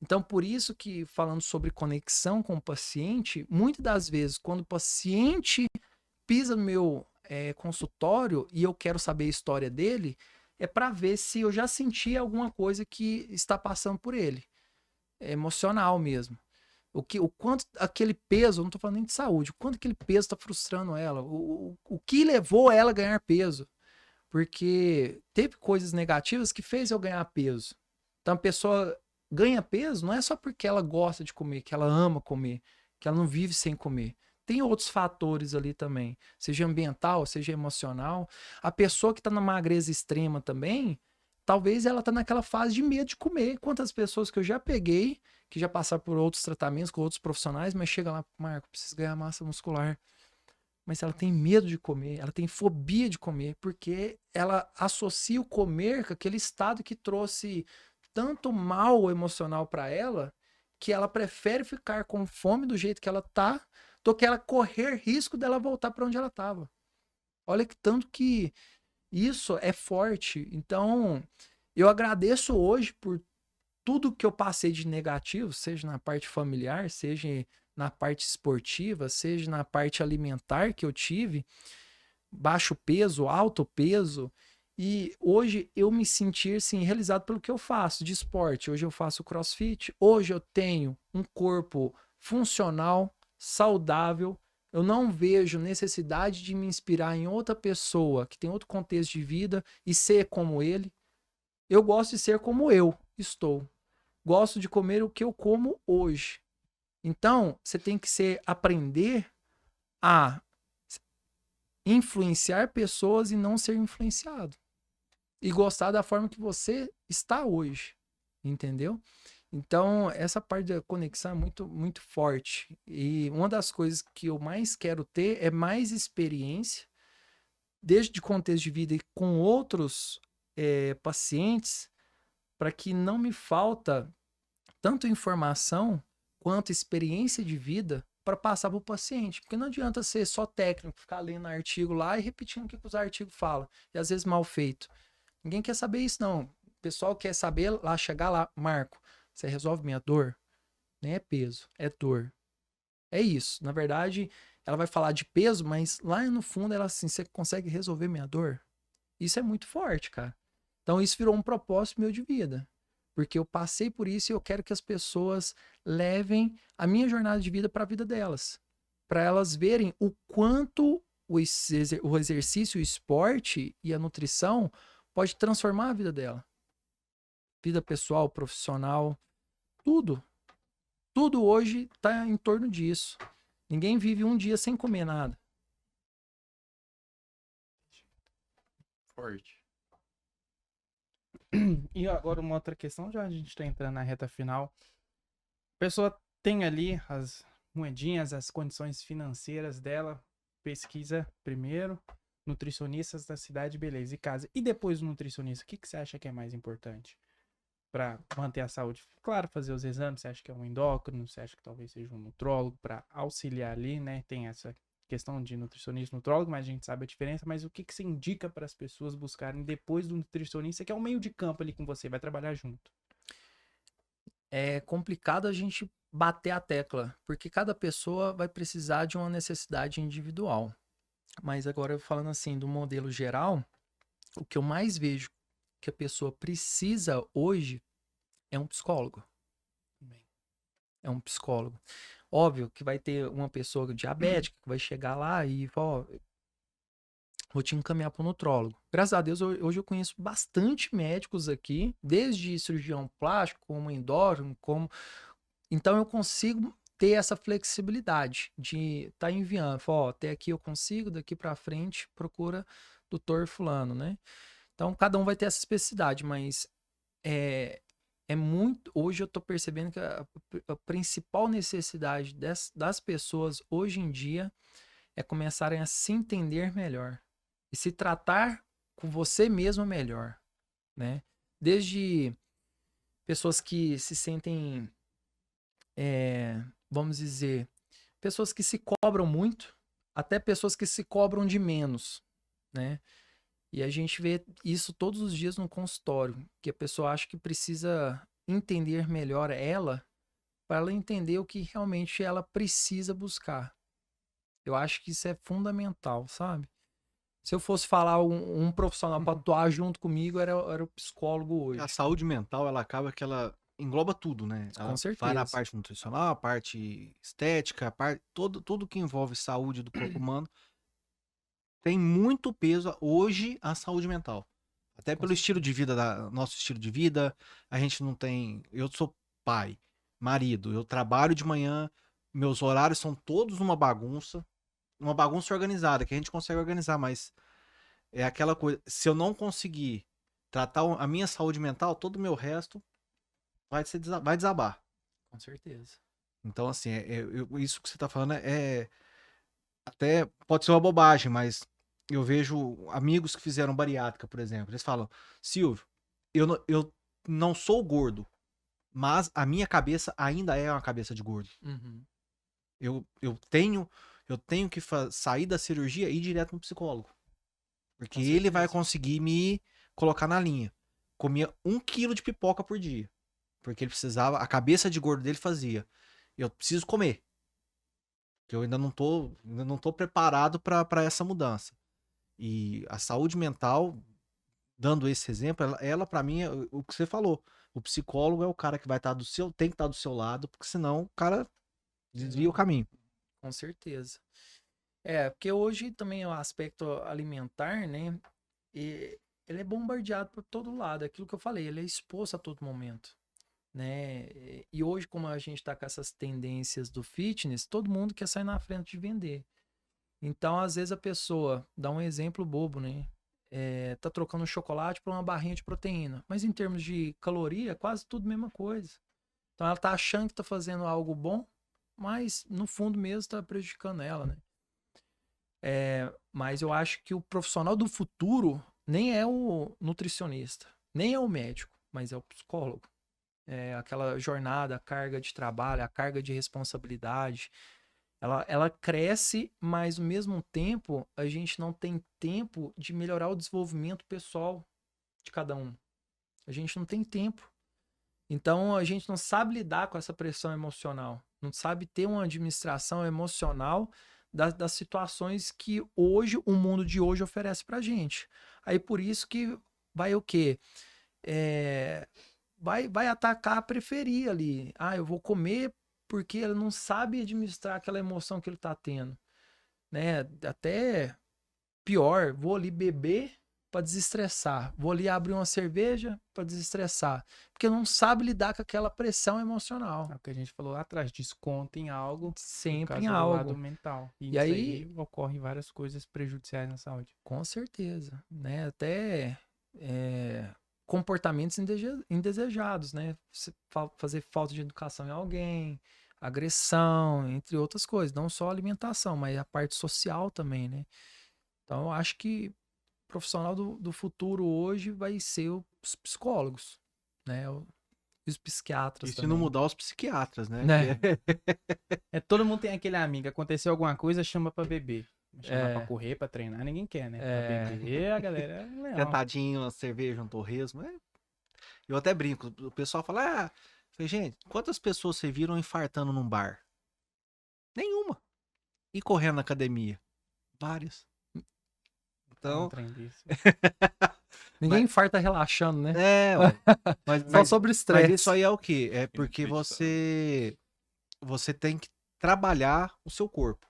Então, por isso que, falando sobre conexão com o paciente, muitas das vezes, quando o paciente pisa no meu consultório e eu quero saber a história dele, é para ver se eu já senti alguma coisa que está passando por ele. É emocional mesmo. O quanto aquele peso, eu não estou falando nem de saúde, o quanto aquele peso está frustrando ela, o que levou ela a ganhar peso. Porque teve coisas negativas que fez eu ganhar peso. Então, a pessoa ganha peso não é só porque ela gosta de comer, que ela ama comer, que ela não vive sem comer. Tem outros fatores ali também, seja ambiental, seja emocional. A pessoa que está na magreza extrema também, talvez ela está naquela fase de medo de comer. Quantas pessoas que eu já peguei, que já passaram por outros tratamentos com outros profissionais, mas chega lá, Marco, preciso ganhar massa muscular. Mas ela tem medo de comer, ela tem fobia de comer, porque ela associa o comer com aquele estado que trouxe tanto mal emocional para ela, que ela prefere ficar com fome do jeito que ela tá, do que ela correr risco dela voltar para onde ela tava. Olha que tanto que isso é forte. Então, eu agradeço hoje por tudo que eu passei de negativo, seja na parte familiar, seja na parte esportiva, seja na parte alimentar que eu tive, baixo peso, alto peso. E hoje eu me sentir assim, realizado pelo que eu faço de esporte. Hoje eu faço crossfit, hoje eu tenho um corpo funcional, saudável. Eu não vejo necessidade de me inspirar em outra pessoa que tem outro contexto de vida e ser como ele. Eu gosto de ser como eu estou. Gosto de comer o que eu como hoje. Então, você tem que aprender a influenciar pessoas e não ser influenciado. E gostar da forma que você está hoje, entendeu? Então, essa parte da conexão é muito, muito forte. E uma das coisas que eu mais quero ter é mais experiência, desde de contexto de vida e com outros pacientes, para que não me falta tanto informação quanto experiência de vida para passar para o paciente. Porque não adianta ser só técnico, ficar lendo artigo lá e repetindo o que os artigos falam. E às vezes mal feito. Ninguém quer saber isso, não. O pessoal quer saber lá, chegar lá, Marco, você resolve minha dor? Nem é peso, é dor. É isso. Na verdade, ela vai falar de peso, mas lá no fundo ela assim, você consegue resolver minha dor? Isso é muito forte, cara. Então isso virou um propósito meu de vida. Porque eu passei por isso e eu quero que as pessoas levem a minha jornada de vida para a vida delas. Para elas verem o quanto o exercício, o esporte e a nutrição pode transformar a vida dela. Vida pessoal, profissional, tudo. Tudo hoje está em torno disso. Ninguém vive um dia sem comer nada. Forte. E agora uma outra questão, já a gente tá entrando na reta final. A pessoa tem ali as moedinhas, as condições financeiras dela, pesquisa primeiro, nutricionistas da cidade, beleza, e casa. E depois do nutricionista, o que que você acha que é mais importante para manter a saúde? Claro, fazer os exames, você acha que é um endócrino, você acha que talvez seja um nutrólogo para auxiliar ali, né? Tem essa questão de nutricionista e nutrólogo, mas a gente sabe a diferença. Mas o que que você indica para as pessoas buscarem depois do nutricionista, que é o meio de campo ali com você, vai trabalhar junto? É complicado a gente bater a tecla, porque cada pessoa vai precisar de uma necessidade individual. Mas agora, falando assim, do modelo geral, o que eu mais vejo que a pessoa precisa hoje é um psicólogo. É um psicólogo. Óbvio que vai ter uma pessoa diabética que vai chegar lá e falar, ó, vou te encaminhar para o nutrólogo. Graças a Deus, hoje eu conheço bastante médicos aqui, desde cirurgião plástico, como endócrino, como... Então eu consigo ter essa flexibilidade de estar enviando. Falar, ó, até aqui eu consigo, daqui para frente procura doutor fulano, né? Então cada um vai ter essa especificidade, mas é muito... Hoje eu tô percebendo que a principal necessidade das pessoas hoje em dia é começarem a se entender melhor e se tratar com você mesmo melhor, né? Desde pessoas que se sentem, vamos dizer, pessoas que se cobram muito, até pessoas que se cobram de menos, né? E a gente vê isso todos os dias no consultório, que a pessoa acha que precisa entender melhor ela, para ela entender o que realmente ela precisa buscar. Eu acho que isso é fundamental, sabe? Se eu fosse falar um profissional para atuar junto comigo, era o psicólogo hoje. A saúde mental, ela acaba que ela engloba tudo, né? Com Ela vai na certeza. parte nutricional, a parte estética, tudo que envolve saúde do corpo humano. Tem muito peso hoje a saúde mental. Até Com pelo estilo de certeza. vida, nosso estilo de vida, a gente não tem. Eu sou pai, marido, eu trabalho de manhã, meus horários são todos uma bagunça organizada, que a gente consegue organizar, mas é aquela coisa. Se eu não conseguir tratar a minha saúde mental, todo o meu resto vai desabar. Com certeza. Então, assim, isso que você tá falando até pode ser uma bobagem, mas eu vejo amigos que fizeram bariátrica, por exemplo. Eles falam, Silvio, eu não sou gordo, mas a minha cabeça ainda é uma cabeça de gordo. Uhum. Eu tenho que sair da cirurgia e ir direto no psicólogo. Porque Com ele vai certeza. conseguir me colocar na linha. Comia 1 quilo de pipoca por dia. Porque ele precisava, a cabeça de gordo dele fazia. Eu preciso comer. Que eu ainda não tô preparado para essa mudança. E a saúde mental, dando esse exemplo, ela para mim é o que você falou. O psicólogo é o cara que vai estar tem que estar do seu lado, porque senão o cara desvia o caminho. Com certeza. Porque hoje também o aspecto alimentar, né? Ele é bombardeado por todo lado. Aquilo que eu falei, ele é exposto a todo momento, né? E hoje, como a gente tá com essas tendências do fitness, todo mundo quer sair na frente de vender. Então, às vezes a pessoa, dá um exemplo bobo, né? Tá trocando chocolate por uma barrinha de proteína. Mas em termos de caloria, é quase tudo a mesma coisa. Então ela tá achando que tá fazendo algo bom, mas no fundo mesmo tá prejudicando ela, né? Mas eu acho que o profissional do futuro nem é o nutricionista, nem é o médico, mas é o psicólogo. É aquela jornada, a carga de trabalho, a carga de responsabilidade. Ela cresce, mas ao mesmo tempo a gente não tem tempo de melhorar o desenvolvimento pessoal de cada um. A gente não tem tempo. Então a gente não sabe lidar com essa pressão emocional, não sabe ter uma administração emocional das situações que hoje, o mundo de hoje oferece pra gente. Aí por isso que vai o quê? Vai atacar a preferir ali. Ah, eu vou comer porque ele não sabe administrar aquela emoção que ele tá tendo. né? Até pior, vou ali beber para desestressar, vou ali abrir uma cerveja para desestressar, porque não sabe lidar com aquela pressão emocional. É o que a gente falou lá atrás, desconta em algo por Sempre causa em do algo. lado mental. E E isso aí- ocorrem várias coisas prejudiciais na saúde. Com certeza, né? Até comportamentos indesejados, né? Fazer falta de educação em alguém, agressão, entre outras coisas. Não só a alimentação, mas a parte social também, né? Então, eu acho que o profissional do futuro hoje vai ser os psicólogos, né? Os psiquiatras E se também. não mudar, os psiquiatras, né? Né? É, todo mundo tem aquele amigo, aconteceu alguma coisa, chama pra beber. Chama É. pra correr, pra treinar, ninguém quer, né? É. Pra beber, a galera é legal. Sentadinho, uma cerveja, um torresmo. Eu até brinco. O pessoal fala, falei, gente, quantas pessoas vocês viram infartando num bar? Nenhuma. E correndo na academia? Várias. Então, Então, trem desse. Ninguém infarta relaxando, né? ué. Mas, Só sobre mas estresse. isso aí é o quê? É porque Inacreditável. você tem que trabalhar o seu corpo.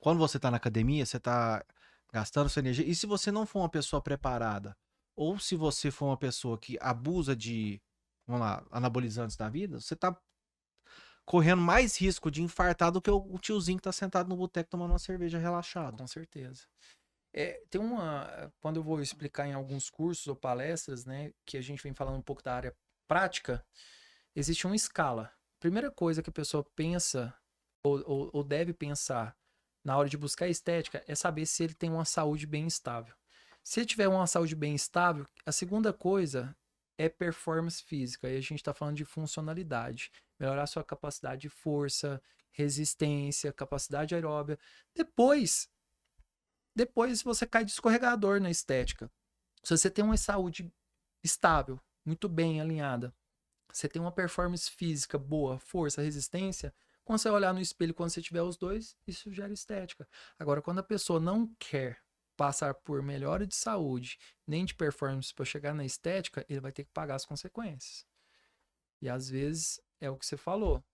Quando você tá na academia, você tá gastando sua energia. E se você não for uma pessoa preparada, ou se você for uma pessoa que abusa de, vamos lá, anabolizantes da vida, você tá correndo mais risco de infartar do que o tiozinho que tá sentado no boteco tomando uma cerveja relaxado. Com certeza. Tem quando eu vou explicar em alguns cursos ou palestras, né, que a gente vem falando um pouco da área prática, existe uma escala. Primeira coisa que a pessoa pensa ou deve pensar na hora de buscar estética é saber se ele tem uma saúde bem estável. Se ele tiver uma saúde bem estável, a segunda coisa é performance física. Aí a gente está falando de funcionalidade. Melhorar sua capacidade de força, resistência, capacidade aeróbia. Depois você cai de escorregador na estética. Se você tem uma saúde estável, muito bem alinhada, você tem uma performance física boa, força, resistência, quando você olhar no espelho, quando você tiver os dois, isso gera estética. Agora, quando a pessoa não quer passar por melhora de saúde, nem de performance para chegar na estética, ele vai ter que pagar as consequências. E às vezes, é o que você falou.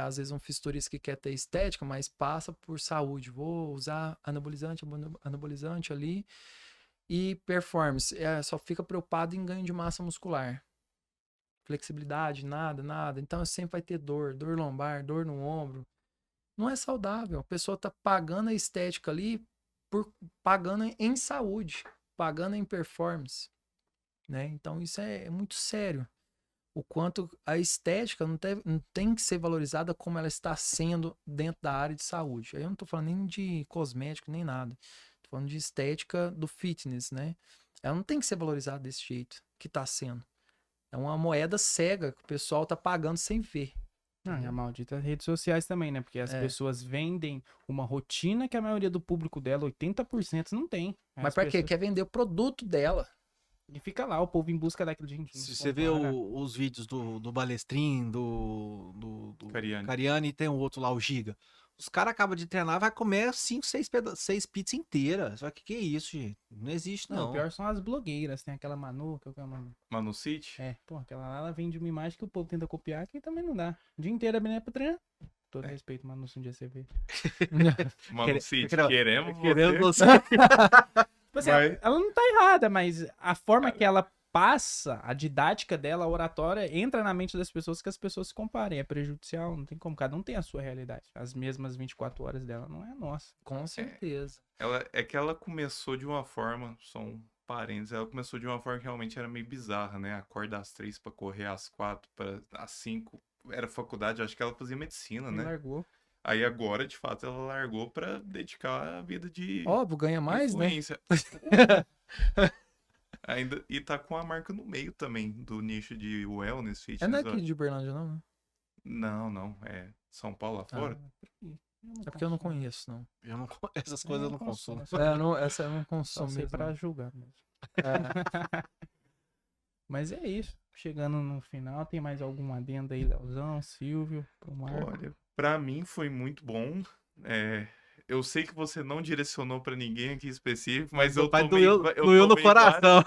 Às vezes um fisiculturista que quer ter estética, mas passa por saúde. Vou usar anabolizante ali. E performance. Só fica preocupado em ganho de massa muscular. Flexibilidade, nada. Então sempre vai ter dor lombar, dor no ombro. Não é saudável. A pessoa tá pagando a estética ali, pagando em saúde, pagando em performance. Né? Então isso é muito sério. O quanto a estética não tem que ser valorizada como ela está sendo dentro da área de saúde. Aí eu não estou falando nem de cosmético, nem nada. Estou falando de estética do fitness, né? Ela não tem que ser valorizada desse jeito que está sendo. É uma moeda cega que o pessoal está pagando sem ver. Não, e a maldita redes sociais também, né? Porque as pessoas vendem uma rotina que a maioria do público dela, 80%, não tem. Mas para quê? pessoas... Quer vender o produto dela. E fica lá, o povo em busca daquilo, gente. Se você vê os vídeos do Balestrin, do Cariani e tem o outro lá, o Giga. Os caras acabam de treinar, vai comer 5, 6 pizzas inteiras. Só que é isso, gente? Não existe, não. O pior são as blogueiras. Tem aquela Manu, que é o Manu. Manu City? Aquela lá, ela vende uma imagem que o povo tenta copiar, que também não dá. O dia inteiro é bem pra treinar. Todo respeito, Manu, se um dia você vê. Manu City, queremos você. Tipo assim, ela não tá errada, mas a forma que ela passa, a didática dela, a oratória, entra na mente das pessoas que as pessoas se comparem. É prejudicial, não tem como. Cada um tem a sua realidade. As mesmas 24 horas dela não é a nossa. Com certeza. Ela começou de uma forma, só um parênteses, ela começou de uma forma que realmente era meio bizarra, né? Acorda às 3 pra correr, às 4, às 5. Era faculdade, acho que ela fazia medicina, né? Largou. Aí agora, de fato, ela largou pra dedicar a vida de Óbvio, ganha mais, influência. Ainda, e tá com a marca no meio também do nicho de wellness, fitness. Não é aqui de Uberlândia, não, né? Não. É São Paulo lá fora. É porque eu não conheço, não. Essas coisas eu não consumo. Essa eu não consumo Só sei mesmo. pra julgar mesmo. Mas é isso. Chegando no final, tem mais alguma adenda aí, Leozão, Silvio, pro Marco? Olha, pra mim foi muito bom. eu sei que você não direcionou pra ninguém aqui específico, mas eu Mas tomei, doeu no coração.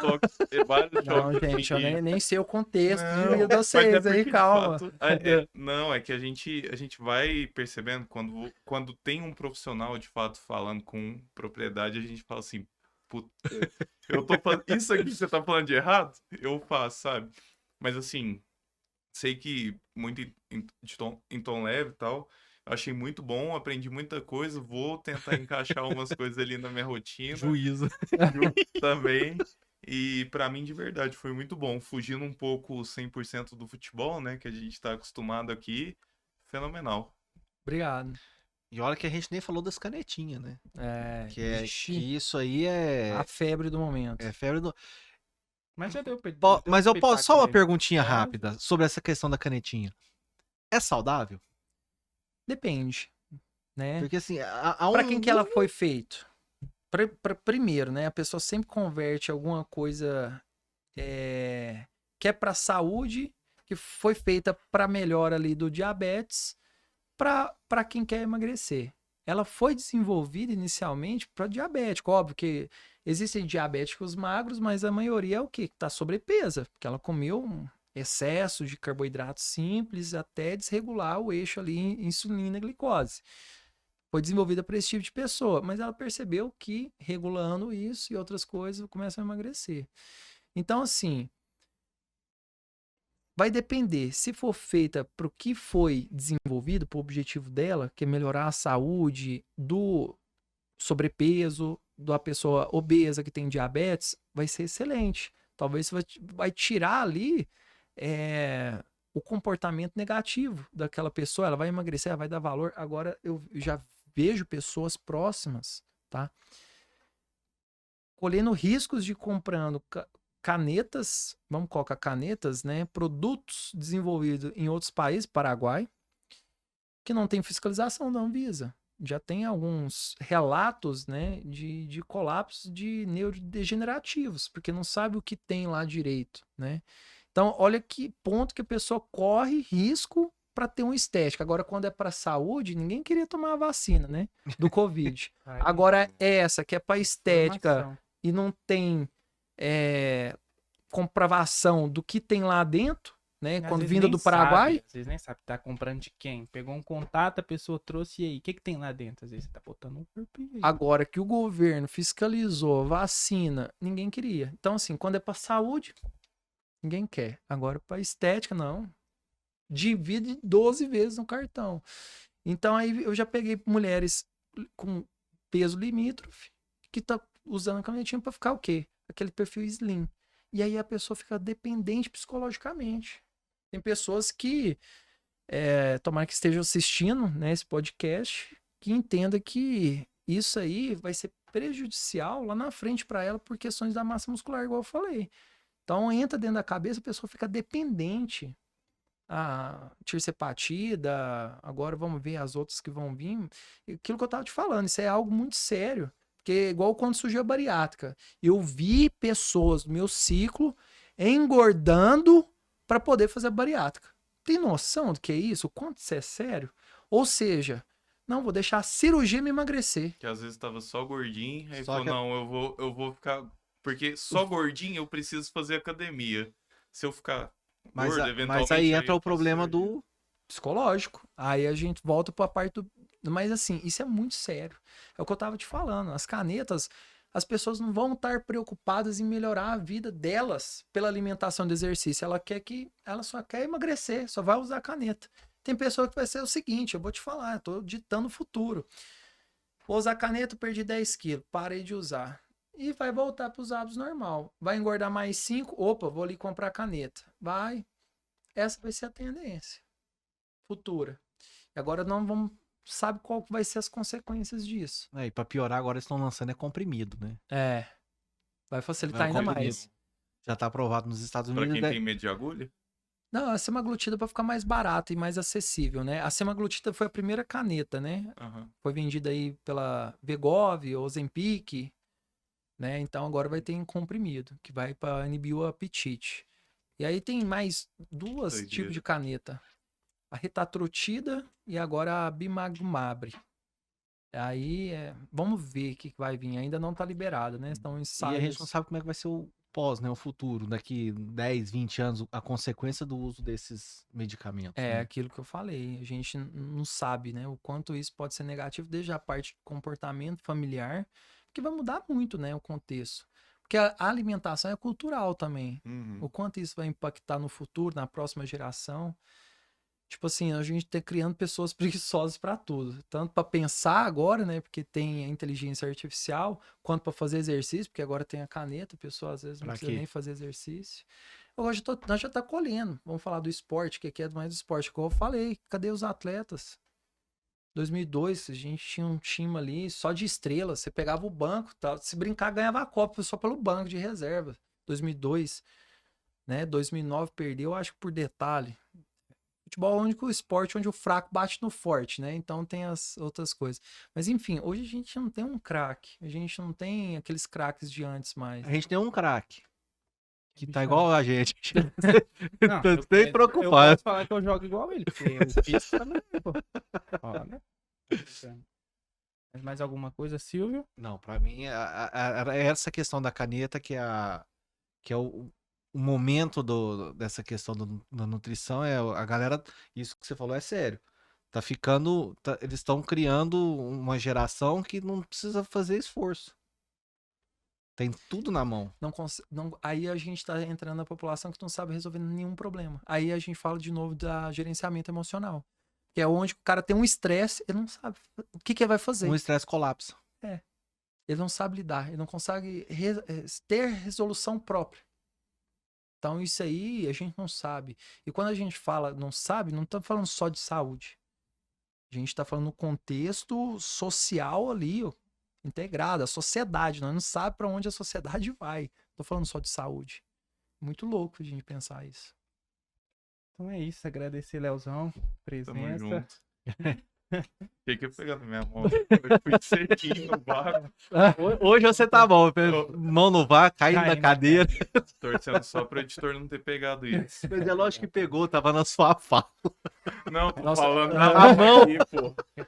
vários Não, choques gente, eu aqui. nem sei o contexto Não, de mas vocês é aí, porque, de calma. fato, não, é que a gente vai percebendo quando tem um profissional de fato falando com propriedade, a gente fala assim, puta, eu tô falando, isso aqui que você tá falando de errado, eu faço, sabe? Mas assim, sei que muito em tom leve e tal, eu achei muito bom, aprendi muita coisa, vou tentar encaixar umas coisas ali na minha rotina. Juízo. Também. E pra mim, de verdade, foi muito bom. Fugindo um pouco 100% do futebol, né? Que a gente tá acostumado aqui. Fenomenal. Obrigado. E olha que a gente nem falou das canetinhas, né? Vixe, Que isso aí é, a febre do momento. é febre do... Mas já deu Mas eu posso... Só uma perguntinha Pode. rápida sobre essa questão da canetinha. É saudável? Depende, né? Porque assim, há Pra quem que ela foi feito? Primeiro, né? A pessoa sempre converte alguma coisa que é pra saúde, que foi feita pra melhora ali do diabetes, pra quem quer emagrecer. Ela foi desenvolvida inicialmente para diabético. Óbvio que existem diabéticos magros, mas a maioria é o quê? Que tá sobrepeso, porque ela comeu um excesso de carboidratos simples até desregular o eixo ali insulina e glicose. Foi desenvolvida para esse tipo de pessoa, mas ela percebeu que regulando isso e outras coisas começam a emagrecer. Então, assim, vai depender. Se for feita para o que foi desenvolvido, para o objetivo dela, que é melhorar a saúde do sobrepeso, da pessoa obesa que tem diabetes, vai ser excelente. Talvez você vai tirar ali o comportamento negativo daquela pessoa. Ela vai emagrecer, ela vai dar valor. Agora, eu já vejo pessoas próximas, tá? Colhendo riscos de comprando canetas, vamos colocar canetas, né? Produtos desenvolvidos em outros países, Paraguai, que não tem fiscalização da Anvisa. Já tem alguns relatos, né, de colapso de neurodegenerativos, porque não sabe o que tem lá direito, né? Então, olha que ponto que a pessoa corre risco para ter uma estética. Agora, quando é para saúde, ninguém queria tomar a vacina, né, do Covid. Agora, essa que é para estética e não tem comprovação do que tem lá dentro, né? Quando vinda do Paraguai. Às vezes nem sabe, tá comprando de quem? Pegou um contato, a pessoa trouxe e aí, o que tem lá dentro? Às vezes você tá botando um corpinho aí. Agora que o governo fiscalizou vacina, ninguém queria. Então, assim, quando é pra saúde, ninguém quer. Agora, pra estética, não. Divide 12 vezes no cartão. Então, aí eu já peguei mulheres com peso limítrofe que tá usando a canetinha pra ficar o quê? Aquele perfil slim. E aí a pessoa fica dependente psicologicamente. Tem pessoas que, tomara que estejam assistindo, né, esse podcast, que entenda que isso aí vai ser prejudicial lá na frente para ela por questões da massa muscular, igual eu falei. Então entra dentro da cabeça, a pessoa fica dependente. A tirsepatida, agora vamos ver as outras que vão vir. Aquilo que eu tava te falando, isso é algo muito sério. Porque igual quando surgiu a bariátrica, eu vi pessoas do meu ciclo engordando para poder fazer a bariátrica. Tem noção do que é isso? O quanto isso é sério? Ou seja, não, vou deixar a cirurgia me emagrecer. Que às vezes tava só gordinho, aí Só falou, que- não, eu vou ficar... Porque só gordinho eu preciso fazer academia. Se eu ficar gordo, eventualmente... Mas aí entra eu o faço problema cirurgia. do... Psicológico. Aí a gente volta para a parte do... Mas assim, isso é muito sério. É o que eu tava te falando. As canetas, as pessoas não vão estar preocupadas em melhorar a vida delas pela alimentação de exercício. Ela só quer emagrecer, só vai usar a caneta. Tem pessoa que vai ser o seguinte, eu vou te falar, eu tô ditando o futuro. Vou usar a caneta, perdi 10 quilos, parei de usar. E vai voltar para os hábitos normal. Vai engordar mais 5, opa, vou ali comprar a caneta. Vai. Essa vai ser a tendência futura. E agora não vamos... Sabe qual que vai ser as consequências disso. E pra piorar, agora eles estão lançando comprimido, né? Vai facilitar ainda comprimido. mais. Já tá aprovado nos Estados Pra Unidos. quem tem medo de agulha? Não, a semaglutida para ficar mais barata e mais acessível, né? A semaglutida foi a primeira caneta, né? Aham. Foi vendida aí pela Vegov, Ozempic, né? Então agora vai ter em comprimido, que vai para inibir o apetite. E aí tem mais duas Doideira. tipos de caneta. A retatrutida e agora a Bimagrumab. Aí, vamos ver o que vai vir. Ainda não tá liberado, né? Estão E a ensaios. gente não sabe como é que vai ser o pós, né? O futuro, daqui 10, 20 anos, a consequência do uso desses medicamentos. É né? aquilo que eu falei. A gente não sabe, né? O quanto isso pode ser negativo, desde a parte de comportamento familiar, que vai mudar muito, né? O contexto. Porque a alimentação é cultural também. Uhum. O quanto isso vai impactar no futuro, na próxima geração. Tipo assim, a gente tá criando pessoas preguiçosas para tudo. Tanto para pensar agora, né? Porque tem a inteligência artificial, quanto para fazer exercício, porque agora tem a caneta, a pessoa às vezes não Pra precisa quê? nem fazer exercício. Hoje nós já tá colhendo. Vamos falar do esporte, que aqui é mais do esporte. Como eu falei, cadê os atletas? 2002, a gente tinha um time ali só de estrelas. Você pegava o banco, tá? Se brincar, ganhava a Copa só pelo banco de reserva. 2002, né? 2009 perdeu, acho que por detalhe. Futebol é o único esporte onde o fraco bate no forte, né? Então tem as outras coisas. Mas enfim, hoje a gente não tem um craque. A gente não tem aqueles craques de antes mais. A gente tem um craque. Que tá Bichão. igual a gente. Não, Tô eu bem preocupado. posso falar que eu jogo igual ele, porque o físico também, pô. Olha. Mais alguma coisa, Silvio? Não, pra mim é essa questão da caneta que é o momento dessa questão da nutrição. A galera, isso que você falou é sério. Tá ficando. Eles estão criando uma geração que não precisa fazer esforço. Tem tudo na mão. Aí a gente tá entrando na população que não sabe resolver nenhum problema. Aí a gente fala de novo da gerenciamento emocional. Que é onde o cara tem um estresse, ele não sabe o que ele vai fazer. Um estresse colapsa. Ele não sabe lidar, ele não consegue ter resolução própria. Então isso aí a gente não sabe. E quando a gente fala não sabe, não estamos falando só de saúde. A gente está falando no contexto social ali, ó, integrado, a sociedade. Nós não sabemos para onde a sociedade vai. Estou falando só de saúde. Muito louco a gente pensar isso. Então é isso, agradecer, Leozão, Tamo presença. junto. Fiquei pegando minha mão. Eu fui sequinho no barco, Hoje você tá bom. Mão no vácuo, caindo Caindo da na cadeira. torcendo só pro editor não ter pegado isso. Mas é lógico que pegou, tava na sua fala. Não, tô Nossa, falando a na mão. mão aqui, pô.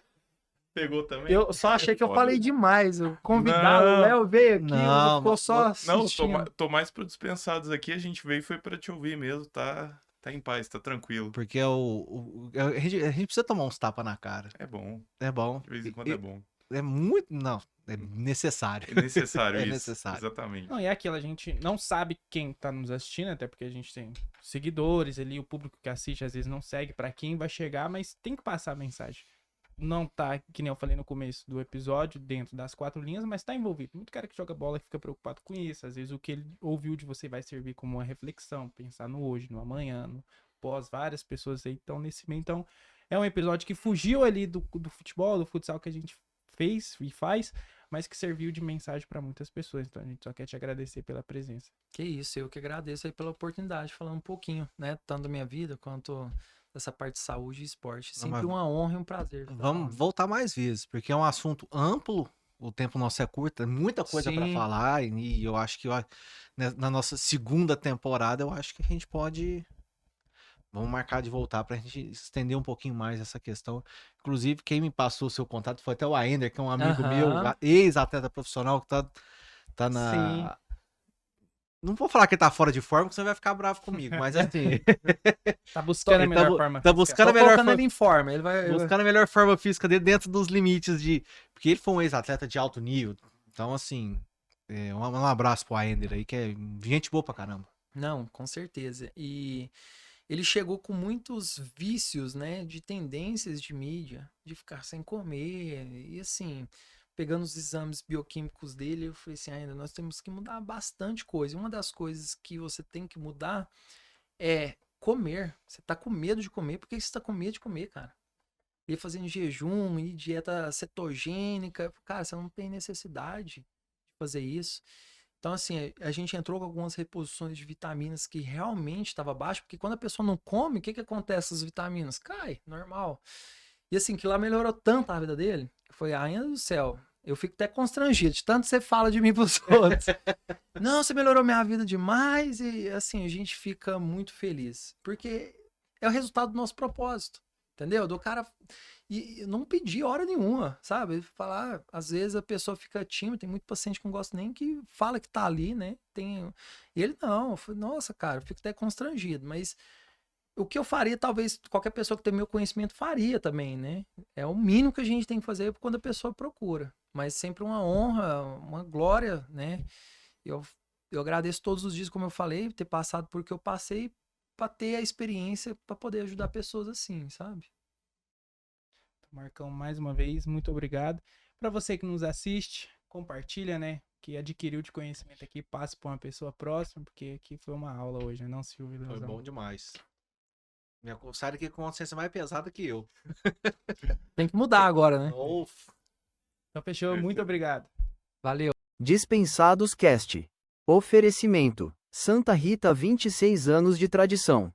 Pegou também? Eu só achei que eu Foda. falei demais. O convidado, Não. o Léo veio aqui, Não, ficou só Não, assistindo. tô mais pro dispensados aqui. A gente veio e foi pra te ouvir mesmo. Tá em paz, tá tranquilo. Porque a gente precisa tomar uns tapas na cara. É bom. É bom. De vez em quando é bom. É muito. Não, é necessário. É necessário É isso. necessário. Exatamente. Não, e é aquilo, a gente não sabe quem tá nos assistindo, até porque a gente tem seguidores ali, o público que assiste às vezes não segue pra quem vai chegar, mas tem que passar a mensagem. Não tá, que nem eu falei no começo do episódio, dentro das 4 linhas, mas tá envolvido. Muito cara que joga bola fica preocupado com isso. Às vezes o que ele ouviu de você vai servir como uma reflexão, pensar no hoje, no amanhã, no pós. Várias pessoas aí estão nesse meio. Então, é um episódio que fugiu ali do futebol, do futsal que a gente fez e faz, mas que serviu de mensagem pra muitas pessoas. Então, a gente só quer te agradecer pela presença. Que isso, eu que agradeço aí pela oportunidade de falar um pouquinho, né? Tanto da minha vida quanto dessa parte de saúde e esporte. Não, Sempre mas- uma honra e um prazer. Vamos voltar mais vezes, porque é um assunto amplo. O tempo nosso é curto, é muita coisa pra Sim. falar. E eu acho que na nossa segunda temporada, eu acho que a gente pode. Vamos marcar de voltar pra gente estender um pouquinho mais essa questão. Inclusive, quem me passou o seu contato foi até o Aender, que é um amigo Aham. meu, ex-atleta profissional, que tá na. Não vou falar que ele tá fora de forma, porque você vai ficar bravo comigo, mas assim. Tá buscando a Ele melhor forma. tá física. buscando Tô a melhor colocando forma. ele em forma. Ele vai. Buscando a melhor forma física dele dentro dos limites de. Porque ele foi um ex-atleta de alto nível. Então, assim, um abraço pro Aender aí, que é gente boa pra caramba. Não, com certeza. E ele chegou com muitos vícios, né? De tendências de mídia, de ficar sem comer. E assim, pegando os exames bioquímicos dele, eu falei assim, ainda nós temos que mudar bastante coisa. E uma das coisas que você tem que mudar é comer. Você tá com medo de comer, por que você tá com medo de comer, cara? Ir fazendo jejum, ir dieta cetogênica. Cara, você não tem necessidade de fazer isso. Então, assim, a gente entrou com algumas reposições de vitaminas que realmente estava baixo, porque quando a pessoa não come, o que acontece com as vitaminas? Cai, normal. E assim, que lá melhorou tanto a vida dele, que foi, ainda do céu, eu fico até constrangido, de tanto você fala de mim pros outros. Não, você melhorou minha vida demais, e assim, a gente fica muito feliz, porque é o resultado do nosso propósito. entendeu? Do cara e não pedir hora nenhuma, sabe? Falar, às vezes a pessoa fica tímida, tem muito paciente que não gosta nem que fala que tá ali, né? E ele não, eu falei, nossa, cara, eu fico até constrangido, mas o que eu faria, talvez qualquer pessoa que tem meu conhecimento faria também, né? É o mínimo que a gente tem que fazer quando a pessoa procura. Mas sempre uma honra, uma glória, né? Eu, eu agradeço todos os dias, como eu falei, ter passado por que eu passei para ter a experiência para poder ajudar pessoas assim, sabe? Marcão, mais uma vez, muito obrigado. Para você que nos assiste, compartilha, né? Que adquiriu de conhecimento aqui, passe para uma pessoa próxima, porque aqui foi uma aula hoje, né? Não, Silvio? Foi Leozão? bom demais. Minha sai aqui com consciência mais pesada que eu. Tem que mudar agora, né? Então fechou, muito obrigado. Valeu. Dispensados Cast. Oferecimento: Santa Rita 26 anos de tradição.